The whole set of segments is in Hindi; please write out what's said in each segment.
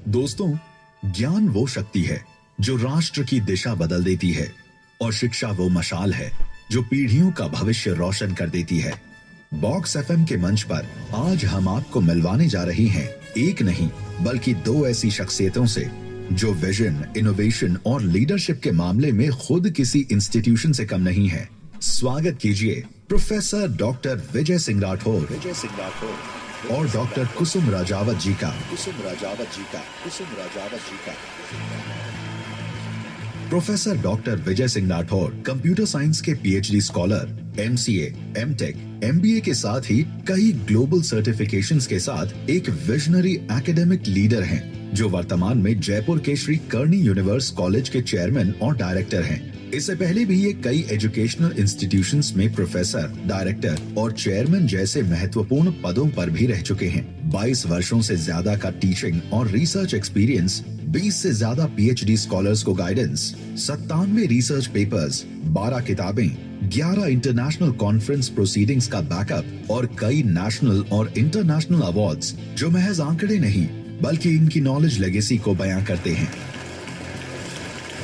दोस्तों, ज्ञान वो शक्ति है जो राष्ट्र की दिशा बदल देती है और शिक्षा वो मशाल है जो पीढ़ियों का भविष्य रोशन कर देती है। बॉक्स एफएम के मंच पर आज हम आपको मिलवाने जा रही हैं एक नहीं बल्कि दो ऐसी शख्सियतों से जो विजन, इनोवेशन और लीडरशिप के मामले में खुद किसी इंस्टीट्यूशन से कम नहीं है। स्वागत कीजिए प्रोफेसर डॉक्टर विजय सिंह राठौर और डॉक्टर कुसुम राजावत जी का। Professor doctor Vijay Singh Rathore computer science के PhD scholar, MCA, MTech, MBA के साथ ही कई ग्लोबल सर्टिफिकेशंस के साथ एक विजनरी एकेडमिक लीडर हैं, जो वर्तमान में जयपुर के श्री कर्णी यूनिवर्स कॉलेज के चेयरमैन और डायरेक्टर हैं। इससे पहले भी ये कई एजुकेशनल इंस्टीट्यूशंस में प्रोफेसर, डायरेक्टर और चेयरमैन जैसे महत्वपूर्ण पदों पर भी रह चुके हैं। 22 वर्षों से ज्यादा का टीचिंग और रिसर्च एक्सपीरियंस, 20 से ज्यादा पीएचडी स्कॉलर्स को गाइडेंस, 97 रिसर्च पेपर्स, 12 किताबें, 11 इंटरनेशनल कॉन्फ्रेंस प्रोसीडिंग्स का बैकअप और कई नेशनल और इंटरनेशनल अवार्ड्स, जो महज आंकड़े नहीं बल्कि इनकी नॉलेज लेगेसी को बयां करते हैं।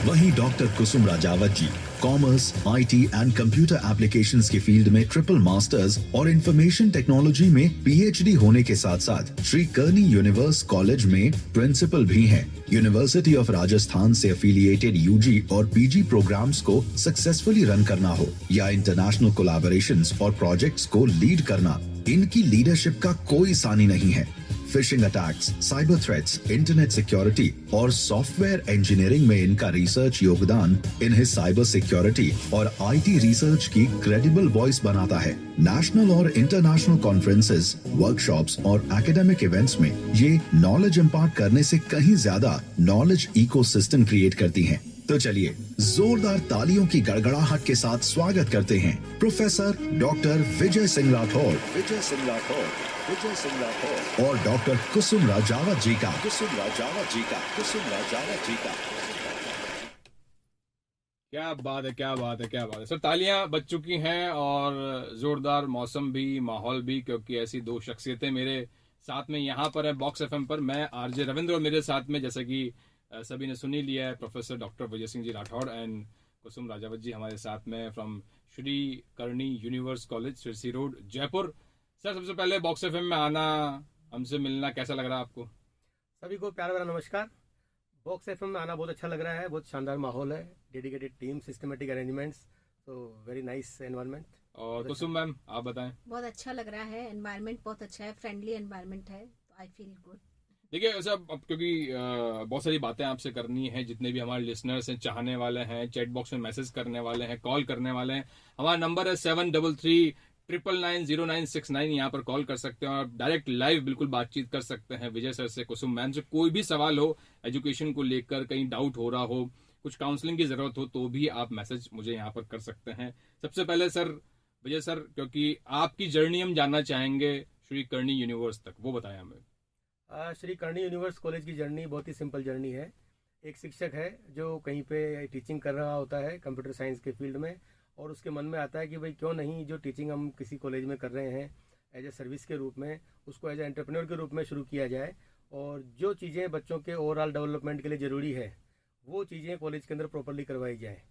वहीं doctor Kusum Rajawat ji commerce, IT and computer applications की फील्ड में ट्रिपल मास्टर्स और इंफॉर्मेशन टेक्नोलॉजी में पीएचडी होने के साथ साथ श्री कर्णी यूनिवर्स कॉलेज में प्रिंसिपल भी हैं। यूनिवर्सिटी ऑफ राजस्थान से एफिलिएटेड यूजी और पीजी प्रोग्राम्स को सक्सेसफुली रन करना हो या इंटरनेशनल कोलैबोरेशंस और प्रोजेक्ट्स को लीड करना, इनकी लीडरशिप का कोई सानी नहीं है। Phishing attacks, cyber threats, internet security और सॉफ्टवेयर इंजीनियरिंग में इनका रिसर्च योगदान इन्हें साइबर सिक्योरिटी और आईटी रिसर्च की क्रेडिबल वॉइस बनाता है। नेशनल और इंटरनेशनल कॉन्फ्रेंसेस, वर्कशॉप्स और एकेडमिक इवेंट्स में ये नॉलेज इम्पार्ट करने से कहीं ज्यादा नॉलेज इकोसिस्टम क्रिएट करती हैं। तो चलिए जोरदार तालियों की गड़गड़ाहट के साथ स्वागत करते हैं प्रोफेसर डॉक्टर विजय सिंह राठौर और डॉक्टर कुसुम राजावत जी का। क्या बात है सर। तालियां बज चुकी हैं और जोरदार मौसम भी, माहौल भी, क्योंकि ऐसी दो शख्सियतें मेरे साथ में यहाँ पर है बॉक्स एफएम पर। मैं आरजे रविंद्र और मेरे साथ में, जैसा कि सभी ने सुनी लिया है, professor doctor Vijay Singh ji Rathore and Kusum Rajawat ji हमारे साथ में from Shri Karni universe college, Sirsi road, Jaipur. Sir, सबसे पहले बॉक्स एफएम में आना, हमसे मिलना कैसा लग रहा है आपको? सभी को प्यार भरा नमस्कार। बॉक्स एफएम में आना बहुत अच्छा लग रहा है। बहुत शानदार माहौल है, डेडिकेटेड टीम, सिस्टमेटिक अरेंजमेंट्स, तो वेरी नाइस एनवायरनमेंट। और कुसुम मैम, आप बताएं। बहुत अच्छा लग रहा है, एनवायरनमेंट बहुत अच्छा है, फ्रेंडली एनवायरनमेंट है, तो आई फील गुड। देखिए सब, अब क्योंकि बहुत सारी बातें आपसे करनी है, जितने भी हमारे लिसनर्स हैं, चाहने वाले हैं, चैट बॉक्स में मैसेज करने वाले हैं, कॉल करने वाले हैं, हमारा नंबर है 7339990969। यहाँ पर कॉल कर सकते हैं और डायरेक्ट लाइव बिल्कुल बातचीत कर सकते हैं विजय सर से, कुसुम मैम से। कोई भी सवाल हो एजुकेशन को लेकर, कहीं डाउट हो रहा हो, कुछ काउंसलिंग की जरूरत हो, तो भी आप मैसेज मुझे यहाँ पर कर सकते हैं। सबसे पहले सर, विजय सर, क्योंकि आपकी जर्नी हम जानना चाहेंगे श्री कर्णी यूनिवर्स तक, वो बताएं हमें। श्री कर्णी यूनिवर्स कॉलेज की जर्नी बहुत ही सिंपल जर्नी है। एक शिक्षक है जो कहीं पे टीचिंग कर रहा होता है कंप्यूटर साइंस के फील्ड में, और उसके मन में आता है कि भाई क्यों नहीं जो टीचिंग हम किसी कॉलेज में कर रहे हैं एज ए सर्विस के रूप में, उसको एज ए एंटरप्रेन्योर के रूप में शुरू किया जाए, और जो चीज़ें बच्चों के ओवरऑल डेवलपमेंट के लिए ज़रूरी है वो चीज़ें कॉलेज के अंदर प्रॉपरली करवाई जाए।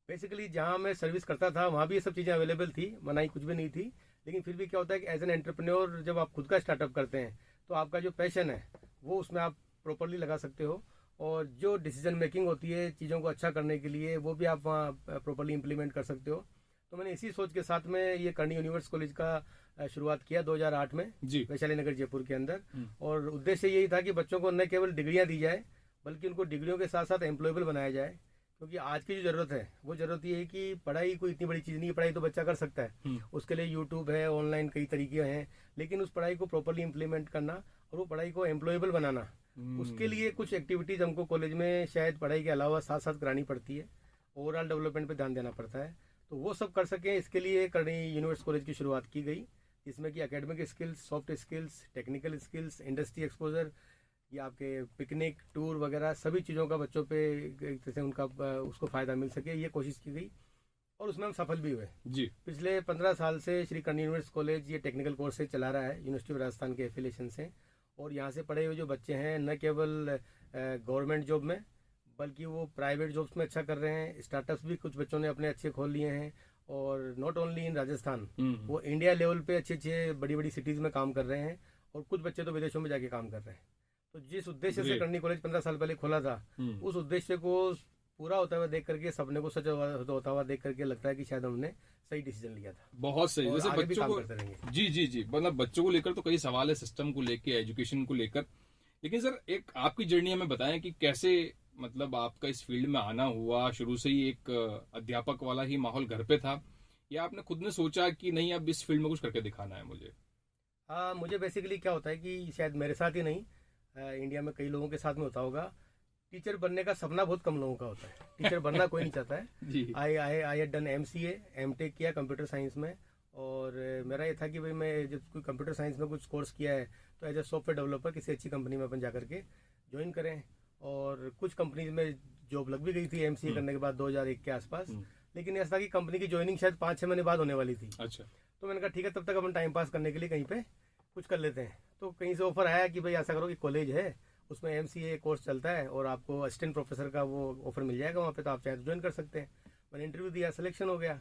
बेसिकली जहाँ मैं सर्विस करता था वहाँ भी ये सब चीज़ें अवेलेबल थी, मनाही कुछ भी नहीं थी, लेकिन फिर भी क्या होता है कि एज एन एंटरप्रेन्योर जब आप खुद का स्टार्टअप करते हैं तो आपका जो पैशन है वो उसमें आप प्रॉपरली लगा सकते हो, और जो डिसीजन मेकिंग होती है चीज़ों को अच्छा करने के लिए वो भी आप वहाँ प्रॉपरली इम्प्लीमेंट कर सकते हो। तो मैंने इसी सोच के साथ में ये कर्णी यूनिवर्स कॉलेज का शुरुआत किया 2008 में वैशाली नगर जयपुर के अंदर। और उद्देश्य यही था कि बच्चों को न केवल डिग्रियाँ दी जाए बल्कि उनको डिग्रियों के साथ साथ एम्प्लॉयबल बनाया जाए, क्योंकि आज की जो जरूरत है वो जरूरत ये है कि पढ़ाई कोई इतनी बड़ी चीज़ नहीं है। पढ़ाई तो बच्चा कर सकता है, उसके लिए यूट्यूब है, ऑनलाइन कई तरीके हैं, लेकिन उस पढ़ाई को प्रॉपरली इम्प्लीमेंट करना और वो पढ़ाई को एम्प्लॉयबल बनाना, उसके लिए कुछ एक्टिविटीज़ हमको कॉलेज में शायद पढ़ाई के अलावा साथ साथ करानी पड़ती है। ओवरऑल डेवलपमेंट पे ध्यान देना पड़ता है, तो वो सब कर सकें इसके लिए कर्णी यूनिवर्स कॉलेज की शुरुआत की गई, जिसमें कि academic skills, soft skills, technical skills, industry exposure, या आपके पिकनिक टूर वगैरह सभी चीज़ों का बच्चों पे एक तरह से उनका उसको फ़ायदा मिल सके, ये कोशिश की गई और उसमें हम सफल भी हुए जी। पिछले 15 साल से श्री कर्णी यूनिवर्स कॉलेज ये टेक्निकल कोर्सेज चला रहा है, यूनिवर्सिटी ऑफ राजस्थान के एफिलिएशन से, और यहाँ से पढ़े हुए जो बच्चे हैं न केवल गवर्नमेंट जॉब में बल्कि वो प्राइवेट जॉब्स में अच्छा कर रहे हैं। स्टार्टअप्स भी कुछ बच्चों ने अपने अच्छे खोल लिए हैं और नॉट ओनली इन राजस्थान, वो इंडिया लेवल पे अच्छे अच्छे बड़ी बड़ी सिटीज़ में काम कर रहे हैं और कुछ बच्चे तो विदेशों में जाके काम कर रहे हैं। तो जिस उद्देश्य से Great. करनी कॉलेज 15 साल पहले खोला था, उस उद्देश्य को पूरा होता हुआ देख करके, सपने को सच होता हुआ देख करके लगता है कि शायद हमने सही डिसीजन लिया था। बहुत सही। और वैसे आगे भी बच्चों काम को, करते रहेंगे। जी जी जी, मतलब बच्चों को लेकर तो कई सवाल है, सिस्टम को लेकर, एजुकेशन को लेकर। लेकिन सर एक आपकी जर्नी हमें बताएं कि कैसे मतलब आपका इस फील्ड में आना हुआ। शुरू से ही एक अध्यापक वाला ही माहौल घर पे था या आपने खुद ने सोचा कि नहीं अब इस फील्ड में कुछ करके दिखाना है मुझे? हाँ, मुझे बेसिकली क्या होता है कि शायद मेरे साथ ही नहीं, इंडिया में कई लोगों के साथ में होता होगा, टीचर बनने का सपना बहुत कम लोगों का होता है। टीचर बनना कोई नहीं चाहता है। जी। I had done MCA, M.Tech किया कंप्यूटर साइंस में। और मेरा ये था कि भाई मैं जब कोई कंप्यूटर साइंस में कुछ कोर्स किया है तो एज ए सॉफ्टवेयर डेवलपर किसी अच्छी कंपनी में अपन जा करके ज्वाइन करें। और कुछ कंपनीज में जॉब लग भी गई थी MCA करने के बाद 2001 के आसपास। लेकिन ऐसा था कि कंपनी की ज्वाइनिंग शायद 5-6 महीने बाद होने वाली थी। अच्छा। तो मैंने कहा ठीक है, तब तक अपन टाइम पास करने के लिए कहीं पे कुछ कर लेते हैं। तो कहीं से ऑफर आया कि भाई ऐसा करो कि कॉलेज है उसमें MCA कोर्स चलता है और आपको असिस्टेंट प्रोफेसर का वो ऑफर मिल जाएगा वहाँ पे, तो आप चाहे तो ज्वाइन कर सकते हैं। मैंने इंटरव्यू दिया, सिलेक्शन हो गया।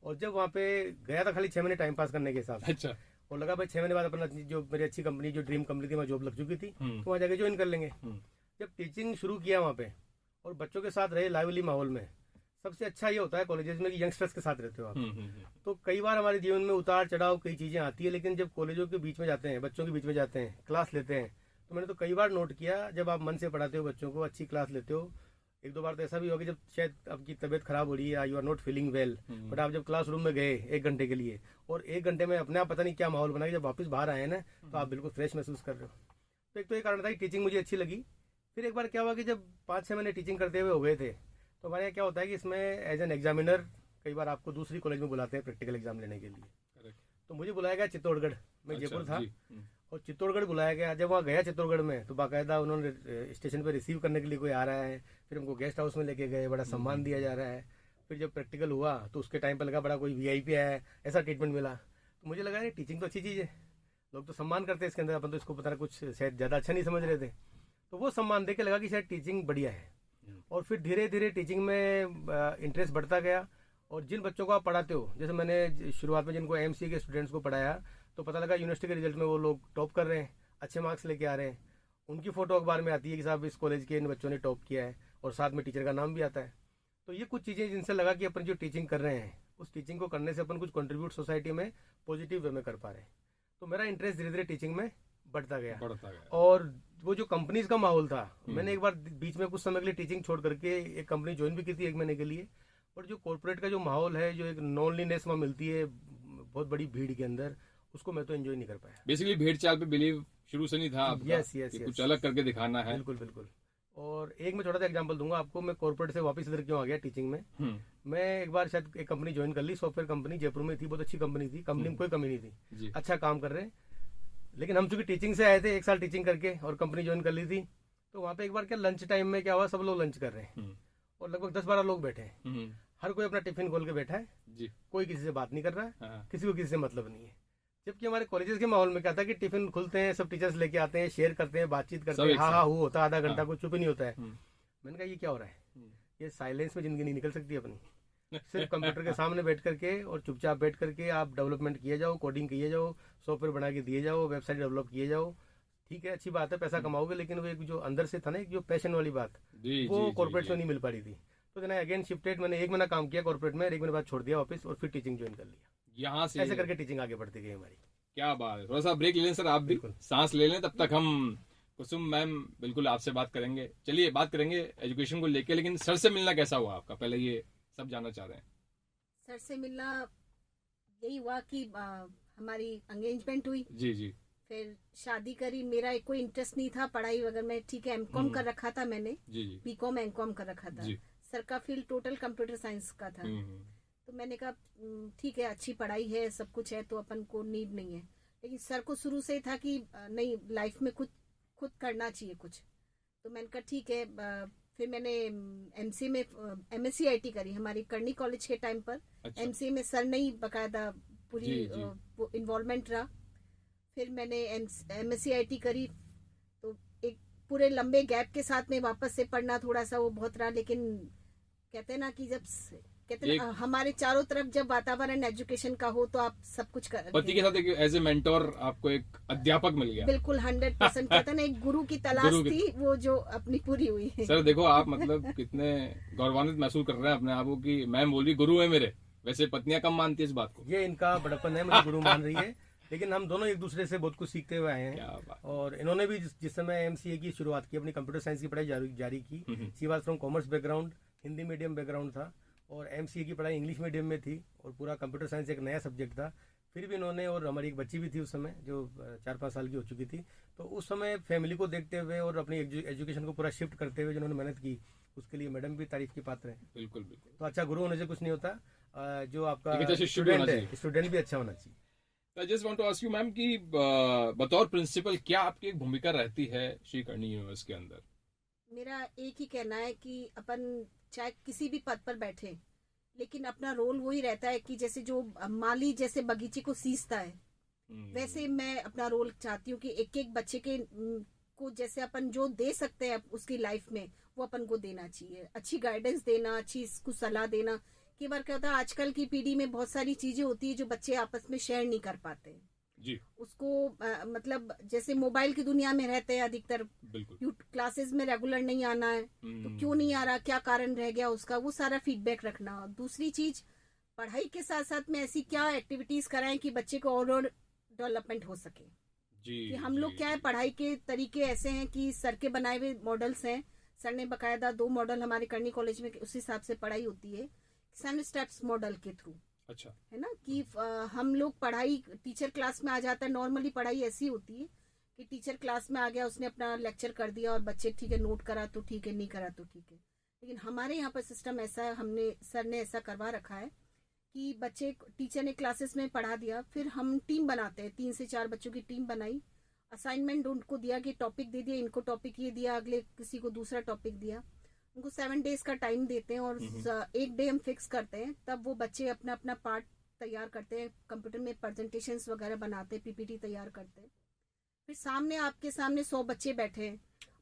और जब वहाँ पे गया था खाली 6 महीने टाइम पास करने के हिसाब से, अच्छा। और लगा भाई 6 महीने बाद अपना जो मेरी अच्छी कंपनी, जो ड्रीम कंपनी थी, वहाँ जॉब लग चुकी थी, तो वहाँ जाके ज्वाइन कर लेंगे। जब टीचिंग शुरू किया वहाँ पे और बच्चों के साथ रहे लाइवली माहौल में, सबसे अच्छा ये होता है कॉलेजेस में कि यंगस्टर्स के साथ रहते हो आप। तो कई बार हमारे जीवन में उतार चढ़ाव कई चीज़ें आती है, लेकिन जब कॉलेजों के बीच में जाते हैं, बच्चों के बीच में जाते हैं, क्लास लेते हैं, तो मैंने तो कई बार नोट किया जब आप मन से पढ़ाते हो बच्चों को, अच्छी क्लास लेते हो, 1-2 बार तो ऐसा भी होगा जब शायद आपकी तबीयत खराब हो रही है, you are not feeling well, but आप जब क्लासरूम में गए 1 घंटे के लिए और 1 घंटे में अपने आप पता नहीं क्या माहौल बना, जब वापस बाहर आए ना तो आप बिल्कुल फ्रेश महसूस कर रहे हो। तो एक तो ये कारण था कि टीचिंग मुझे अच्छी लगी। फिर एक बार क्या हुआ कि जब 5-6 महीने टीचिंग करते हुए हो गए थे, तो हमारे यहाँ क्या होता है कि इसमें एज एन एग्जामिनर कई बार आपको दूसरी कॉलेज में बुलाते हैं प्रैक्टिकल एग्जाम लेने के लिए। तो मुझे बुलाया गया चित्तौड़गढ़, मैं जयपुर था, और चित्तौड़गढ़ बुलाया गया। जब वहाँ गया चित्तौड़गढ़ में तो बाकायदा उन्होंने स्टेशन पर रिसीव करने के लिए कोई आ रहा है, फिर हमको गेस्ट हाउस में लेके गए, बड़ा सम्मान दिया जा रहा है। फिर जब प्रैक्टिकल हुआ तो उसके टाइम पर लगा बड़ा कोई VIP आया है, ऐसा ट्रीटमेंट मिला। तो मुझे लगा ये टीचिंग तो अच्छी चीज़ है, लोग तो सम्मान करते हैं इसके अंदर, अपन तो इसको पता नहीं कुछ शायद ज़्यादा अच्छा नहीं समझ रहे थे। तो वो सम्मान देके लगा कि शायद टीचिंग बढ़िया है। और फिर धीरे धीरे टीचिंग में इंटरेस्ट बढ़ता गया। और जिन बच्चों को आप पढ़ाते हो, जैसे मैंने शुरुआत में जिनको MCA के स्टूडेंट्स को पढ़ाया, तो पता लगा यूनिवर्सिटी के रिजल्ट में वो लोग टॉप कर रहे हैं, अच्छे मार्क्स लेके आ रहे हैं, उनकी फ़ोटो अखबार में आती है कि साहब इस कॉलेज के इन बच्चों ने टॉप किया है, और साथ में टीचर का नाम भी आता है। तो ये कुछ चीज़ें जिनसे लगा कि अपन जो टीचिंग कर रहे हैं उस टीचिंग को करने से अपन कुछ कंट्रीब्यूट सोसाइटी में पॉजिटिव वे में कर पा रहे हैं। तो मेरा इंटरेस्ट धीरे धीरे टीचिंग में बढ़ता गया। और वो जो कंपनीज का माहौल था, मैंने एक बार बीच में कुछ समय के लिए टीचिंग छोड़ करके एक कंपनी ज्वाइन भी की थी 1 महीने के लिए। और जो कॉर्पोरेट का जो माहौल है, जो एक लोनलीनेस वहाँ मिलती है बहुत बड़ी भीड़ के अंदर, उसको मैं तो एंजॉय नहीं कर पाया। बेसिकली भेड़ चाल पे बिलीव शुरू से नहीं था आपका? यस यस, कुछ अलग करके दिखाना है। बिल्कुल बिल्कुल। और एक मैं छोटा सा एग्जांपल दूंगा आपको, मैं कॉर्पोरेट से वापस इधर क्यों आ गया टीचिंग में। मैं एक बार शायद एक कंपनी ज्वाइन कर ली, सॉफ्टवेयर कंपनी, जयपुर में थी, बहुत अच्छी कंपनी थी, कंपनी में कोई कमी नहीं थी, अच्छा काम कर रहे हैं। लेकिन हम चूंकि टीचिंग से आए थे, 1 साल टीचिंग करके और कंपनी ज्वाइन कर ली थी, तो वहाँ पे एक बार क्या लंच टाइम में क्या हुआ, सब लोग लंच कर रहे हैं और लगभग 10-12 लोग बैठे हैं, हर कोई अपना टिफिन खोल के बैठा है जी। कोई किसी से बात नहीं कर रहा है, किसी को किसी से मतलब नहीं है। जबकि हमारे कॉलेजेस के माहौल में क्या था कि टिफिन खुलते हैं, सब टीचर्स लेके आते हैं, शेयर करते हैं, बातचीत करते हैं, हाँ हूँ होता है, आधा घंटा कुछ चुप ही नहीं होता है। मैंने कहा ये क्या हो रहा है, ये साइलेंस में जिंदगी नहीं निकल सकती अपनी। सिर्फ कंप्यूटर के सामने बैठ करके और चुपचाप बैठ करके आप डेवलपमेंट किए जाओ, कोडिंग किए जाओ, सॉफ्टवेयर बना के दिए जाओ, वेबसाइट डेवलप किए जाओ, ठीक है अच्छी बात है, पैसा कमाओगे, लेकिन वो एक जो अंदर से था ना, एक जो पैशन वाली बात, वो कॉर्पोरेट में नहीं मिल पा रही थी। तो देन अगेन शिफ्टेड, मैंने 1 महीना काम किया कॉर्पोरेट में, 1 महीने बाद छोड़ दिया वापस और फिर टीचिंग ज्वाइन कर लिया। यहाँ से ऐसे करके टीचिंग आगे बढ़ती गई हमारी। क्या बात है। थोड़ा सा ब्रेक ले लें सर, आप भी सांस ले लें, तब तक हम कुसुम मैम बिल्कुल आपसे बात करेंगे। चलिए बात करेंगे एजुकेशन को लेके, लेकिन सर से मिलना कैसा हुआ आपका, पहले ये सब जानना चाह रहे हैं। सर से मिलना यही हुआ कि हमारी एंगेजमेंट हुई जी जी, फिर शादी करी। मेरा कोई इंटरेस्ट नहीं था पढ़ाई वगैरह में, ठीक है MCOM कर रखा था मैंने, जी जी, BCom MCOM कर रखा था। सर का फील्ड टोटल कंप्यूटर साइंस का था, तो मैंने कहा ठीक है अच्छी पढ़ाई है, सब कुछ है, तो अपन को नीड नहीं है। लेकिन सर को शुरू से था कि नहीं लाइफ में खुद करना चाहिए कुछ, तो मैंने कहा ठीक है। फिर मैंने MCA में MSc IT करी हमारी करनी कॉलेज के टाइम पर। अच्छा। MCA में सर नहीं बकायदा पूरी इन्वॉल्वमेंट रहा। फिर मैंने MSc IT करी, पूरे लंबे गैप के साथ में वापस से पढ़ना थोड़ा सा वो बहुत रहा, लेकिन कहते हैं ना कि जब कहते हैं ना, हमारे चारों तरफ जब वातावरण एजुकेशन का हो तो आप सब कुछ कर पति के साथ एक एज ए मेंटोर आपको एक अध्यापक मिल गया। बिल्कुल 100% कहते हैं ना, एक गुरु की तलाश थी, वो जो अपनी पूरी हुई है। सर देखो आप मतलब कितने गौरवान्वित महसूस कर रहे हैं अपने आप को कि मैम बोल रही गुरु है मेरे, वैसे पत्नियां कम मानती है इस बात को। ये इनका बड़प्पन है, मुझे गुरु मान रही है, लेकिन हम दोनों एक दूसरे से बहुत कुछ सीखते हुए आए हैं। और इन्होंने भी जिस समय एमसीए की शुरुआत की, अपनी कंप्यूटर साइंस की पढ़ाई जारी की। She was from commerce background, Hindi medium background था, और एमसीए की पढ़ाई इंग्लिश मीडियम में थी, और पूरा कंप्यूटर साइंस एक नया सब्जेक्ट था। फिर भी इन्होंने, और हमारी एक बच्ची भी थी उस समय जो 4-5 साल की हो चुकी थी, तो उस समय फैमिली को देखते हुए और अपनी एजुकेशन को पूरा शिफ्ट करते हुए जिन्होंने मेहनत की, उसके लिए मैडम भी तारीफ की पात्र है। बिल्कुल बिल्कुल। तो अच्छा गुरु होने से कुछ नहीं होता, जो आपका स्टूडेंट है, स्टूडेंट भी अच्छा होना चाहिए। I just want to ask you ma'am कि बतौर प्रिंसिपल क्या आपकी एक भूमिका रहती है श्री करणी यूनिवर्स के अंदर? मेरा एक ही कहना है कि अपन चाहे किसी भी पद पर बैठे, लेकिन अपना रोल वही रहता है कि जैसे जो माली जैसे बगीचे को सींचता है, वैसे मैं अपना रोल चाहती हूँ कि एक एक बच्चे के को जैसे अपन जो दे सकते हैं उसकी लाइफ में, वो अपन को देना चाहिए। अच्छी गाइडेंस देना, अच्छी इसको सलाह देना। कई बार क्या होता है, आजकल की पीढ़ी में बहुत सारी चीजें होती है जो बच्चे आपस में शेयर नहीं कर पाते जी। उसको मतलब जैसे मोबाइल की दुनिया में रहते हैं अधिकतर, क्लासेस में रेगुलर नहीं आना है, तो क्यों नहीं आ रहा, क्या कारण रह गया उसका, वो सारा फीडबैक रखना। दूसरी चीज, पढ़ाई के साथ साथ में ऐसी क्या एक्टिविटीज कराएं कि बच्चे को और डेवलपमेंट हो सके जी। कि हम लोग क्या है, पढ़ाई के तरीके ऐसे हैं कि सर के बनाए हुए मॉडल्स हैं। सर ने बकायदा 2 मॉडल हमारे करनी कॉलेज में उस हिसाब से पढ़ाई होती है, 7 स्टेप्स मॉडल के थ्रू। अच्छा है ना कि हम लोग पढ़ाई, टीचर क्लास में आ जाता है, नॉर्मली पढ़ाई ऐसी होती है कि टीचर क्लास में आ गया, उसने अपना लेक्चर कर दिया और बच्चे ठीक है नोट करा तो ठीक है, नहीं करा तो ठीक है। लेकिन हमारे यहाँ पर सिस्टम ऐसा है, हमने सर ने ऐसा करवा रखा है कि बच्चे, टीचर ने क्लासेस में पढ़ा दिया, फिर हम टीम बनाते हैं, 3 से 4 बच्चों की टीम बनाई, असाइनमेंट उनको दिया कि टॉपिक दे दिया, इनको टॉपिक ये दिया, अगले किसी को दूसरा टॉपिक दिया, उनको 7 डेज का टाइम देते हैं और एक डे हम फिक्स करते हैं, तब वो बच्चे अपना अपना पार्ट तैयार करते हैं, कंप्यूटर में प्रेजेंटेशंस वगैरह बनाते हैं, पीपीटी तैयार करते हैं। फिर सामने आपके सामने 100 बच्चे बैठे हैं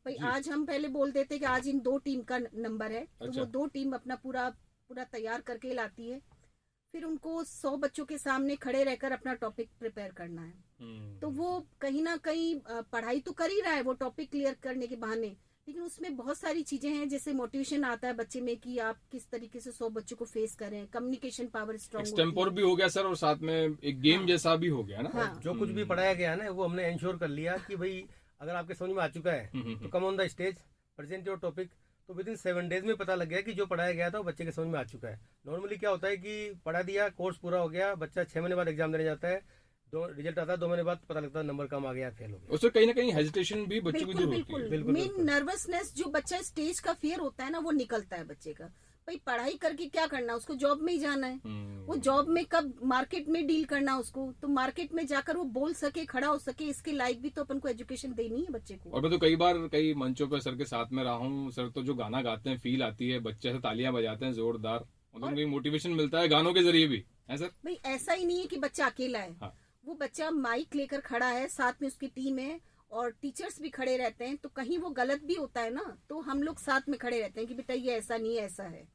भाई, आज हम पहले बोल देते हैं कि आज इन 2 टीम का नंबर है, तो वो 2 टीम अपना पूरा तैयार करके लाती है। फिर उनको 100 बच्चों के सामने खड़े रहकर अपना टॉपिक प्रिपेयर करना है। तो वो कहीं ना कहीं पढ़ाई तो कर ही रहा है वो टॉपिक क्लियर करने के बहाने, लेकिन उसमें बहुत सारी चीजें हैं, जैसे मोटिवेशन आता है बच्चे में कि आप किस तरीके से 100 बच्चों को फेस करें, कम्युनिकेशन पावर स्ट्रांग, एक्सटेम्पोर भी हो गया सर, और साथ में एक गेम जैसा भी हो गया ना। हाँ। जो कुछ भी पढ़ाया गया ना, वो हमने इंश्योर कर लिया कि भाई अगर आपके समझ में आ चुका है तो come on the stage present your topic, तो विद इन 7 डेज में पता लग गया कि जो पढ़ाया गया था वो बच्चे के समझ में आ चुका है। नॉर्मली क्या होता है कि पढ़ा दिया, कोर्स पूरा हो गया, बच्चा 6 महीने बाद एग्जाम देने जाता है, रिजल्ट आता है 2 महीने बाद, पता लगता है नंबर कम आ गया, फेल हो गया। उससे कहीं ना कहीं हेजिटेशन भी बच्चों की दूर होती है। मेन नर्वसनेस जो बच्चा स्टेज का फियर होता है ना, वो निकलता है बच्चे का। भाई पढ़ाई करके क्या करना, उसको जॉब में ही जाना है, वो जॉब में कब मार्केट में डील करना उसको, तो मार्केट में जाकर वो बोल सके, खड़ा हो सके, इसके लायक भी तो अपन को एजुकेशन देनी है बच्चे को। और मैं तो कई बार कई मंचों पर सर के साथ में रहा हूँ, सर तो जो गाना गाते हैं फील आती है, बच्चे से तालियां बजाते हैं जोरदार, मतलब मोटिवेशन मिलता है गानों के जरिए भी है सर। भाई ऐसा ही नहीं है कि बच्चा अकेला है, हाँ। वो बच्चा माइक लेकर खड़ा है, साथ में उसकी टीम है और टीचर्स भी खड़े रहते हैं, तो कहीं वो गलत भी होता है ना, तो हम लोग साथ में खड़े रहते हैं कि बेटा ये ऐसा नहीं है, ऐसा है,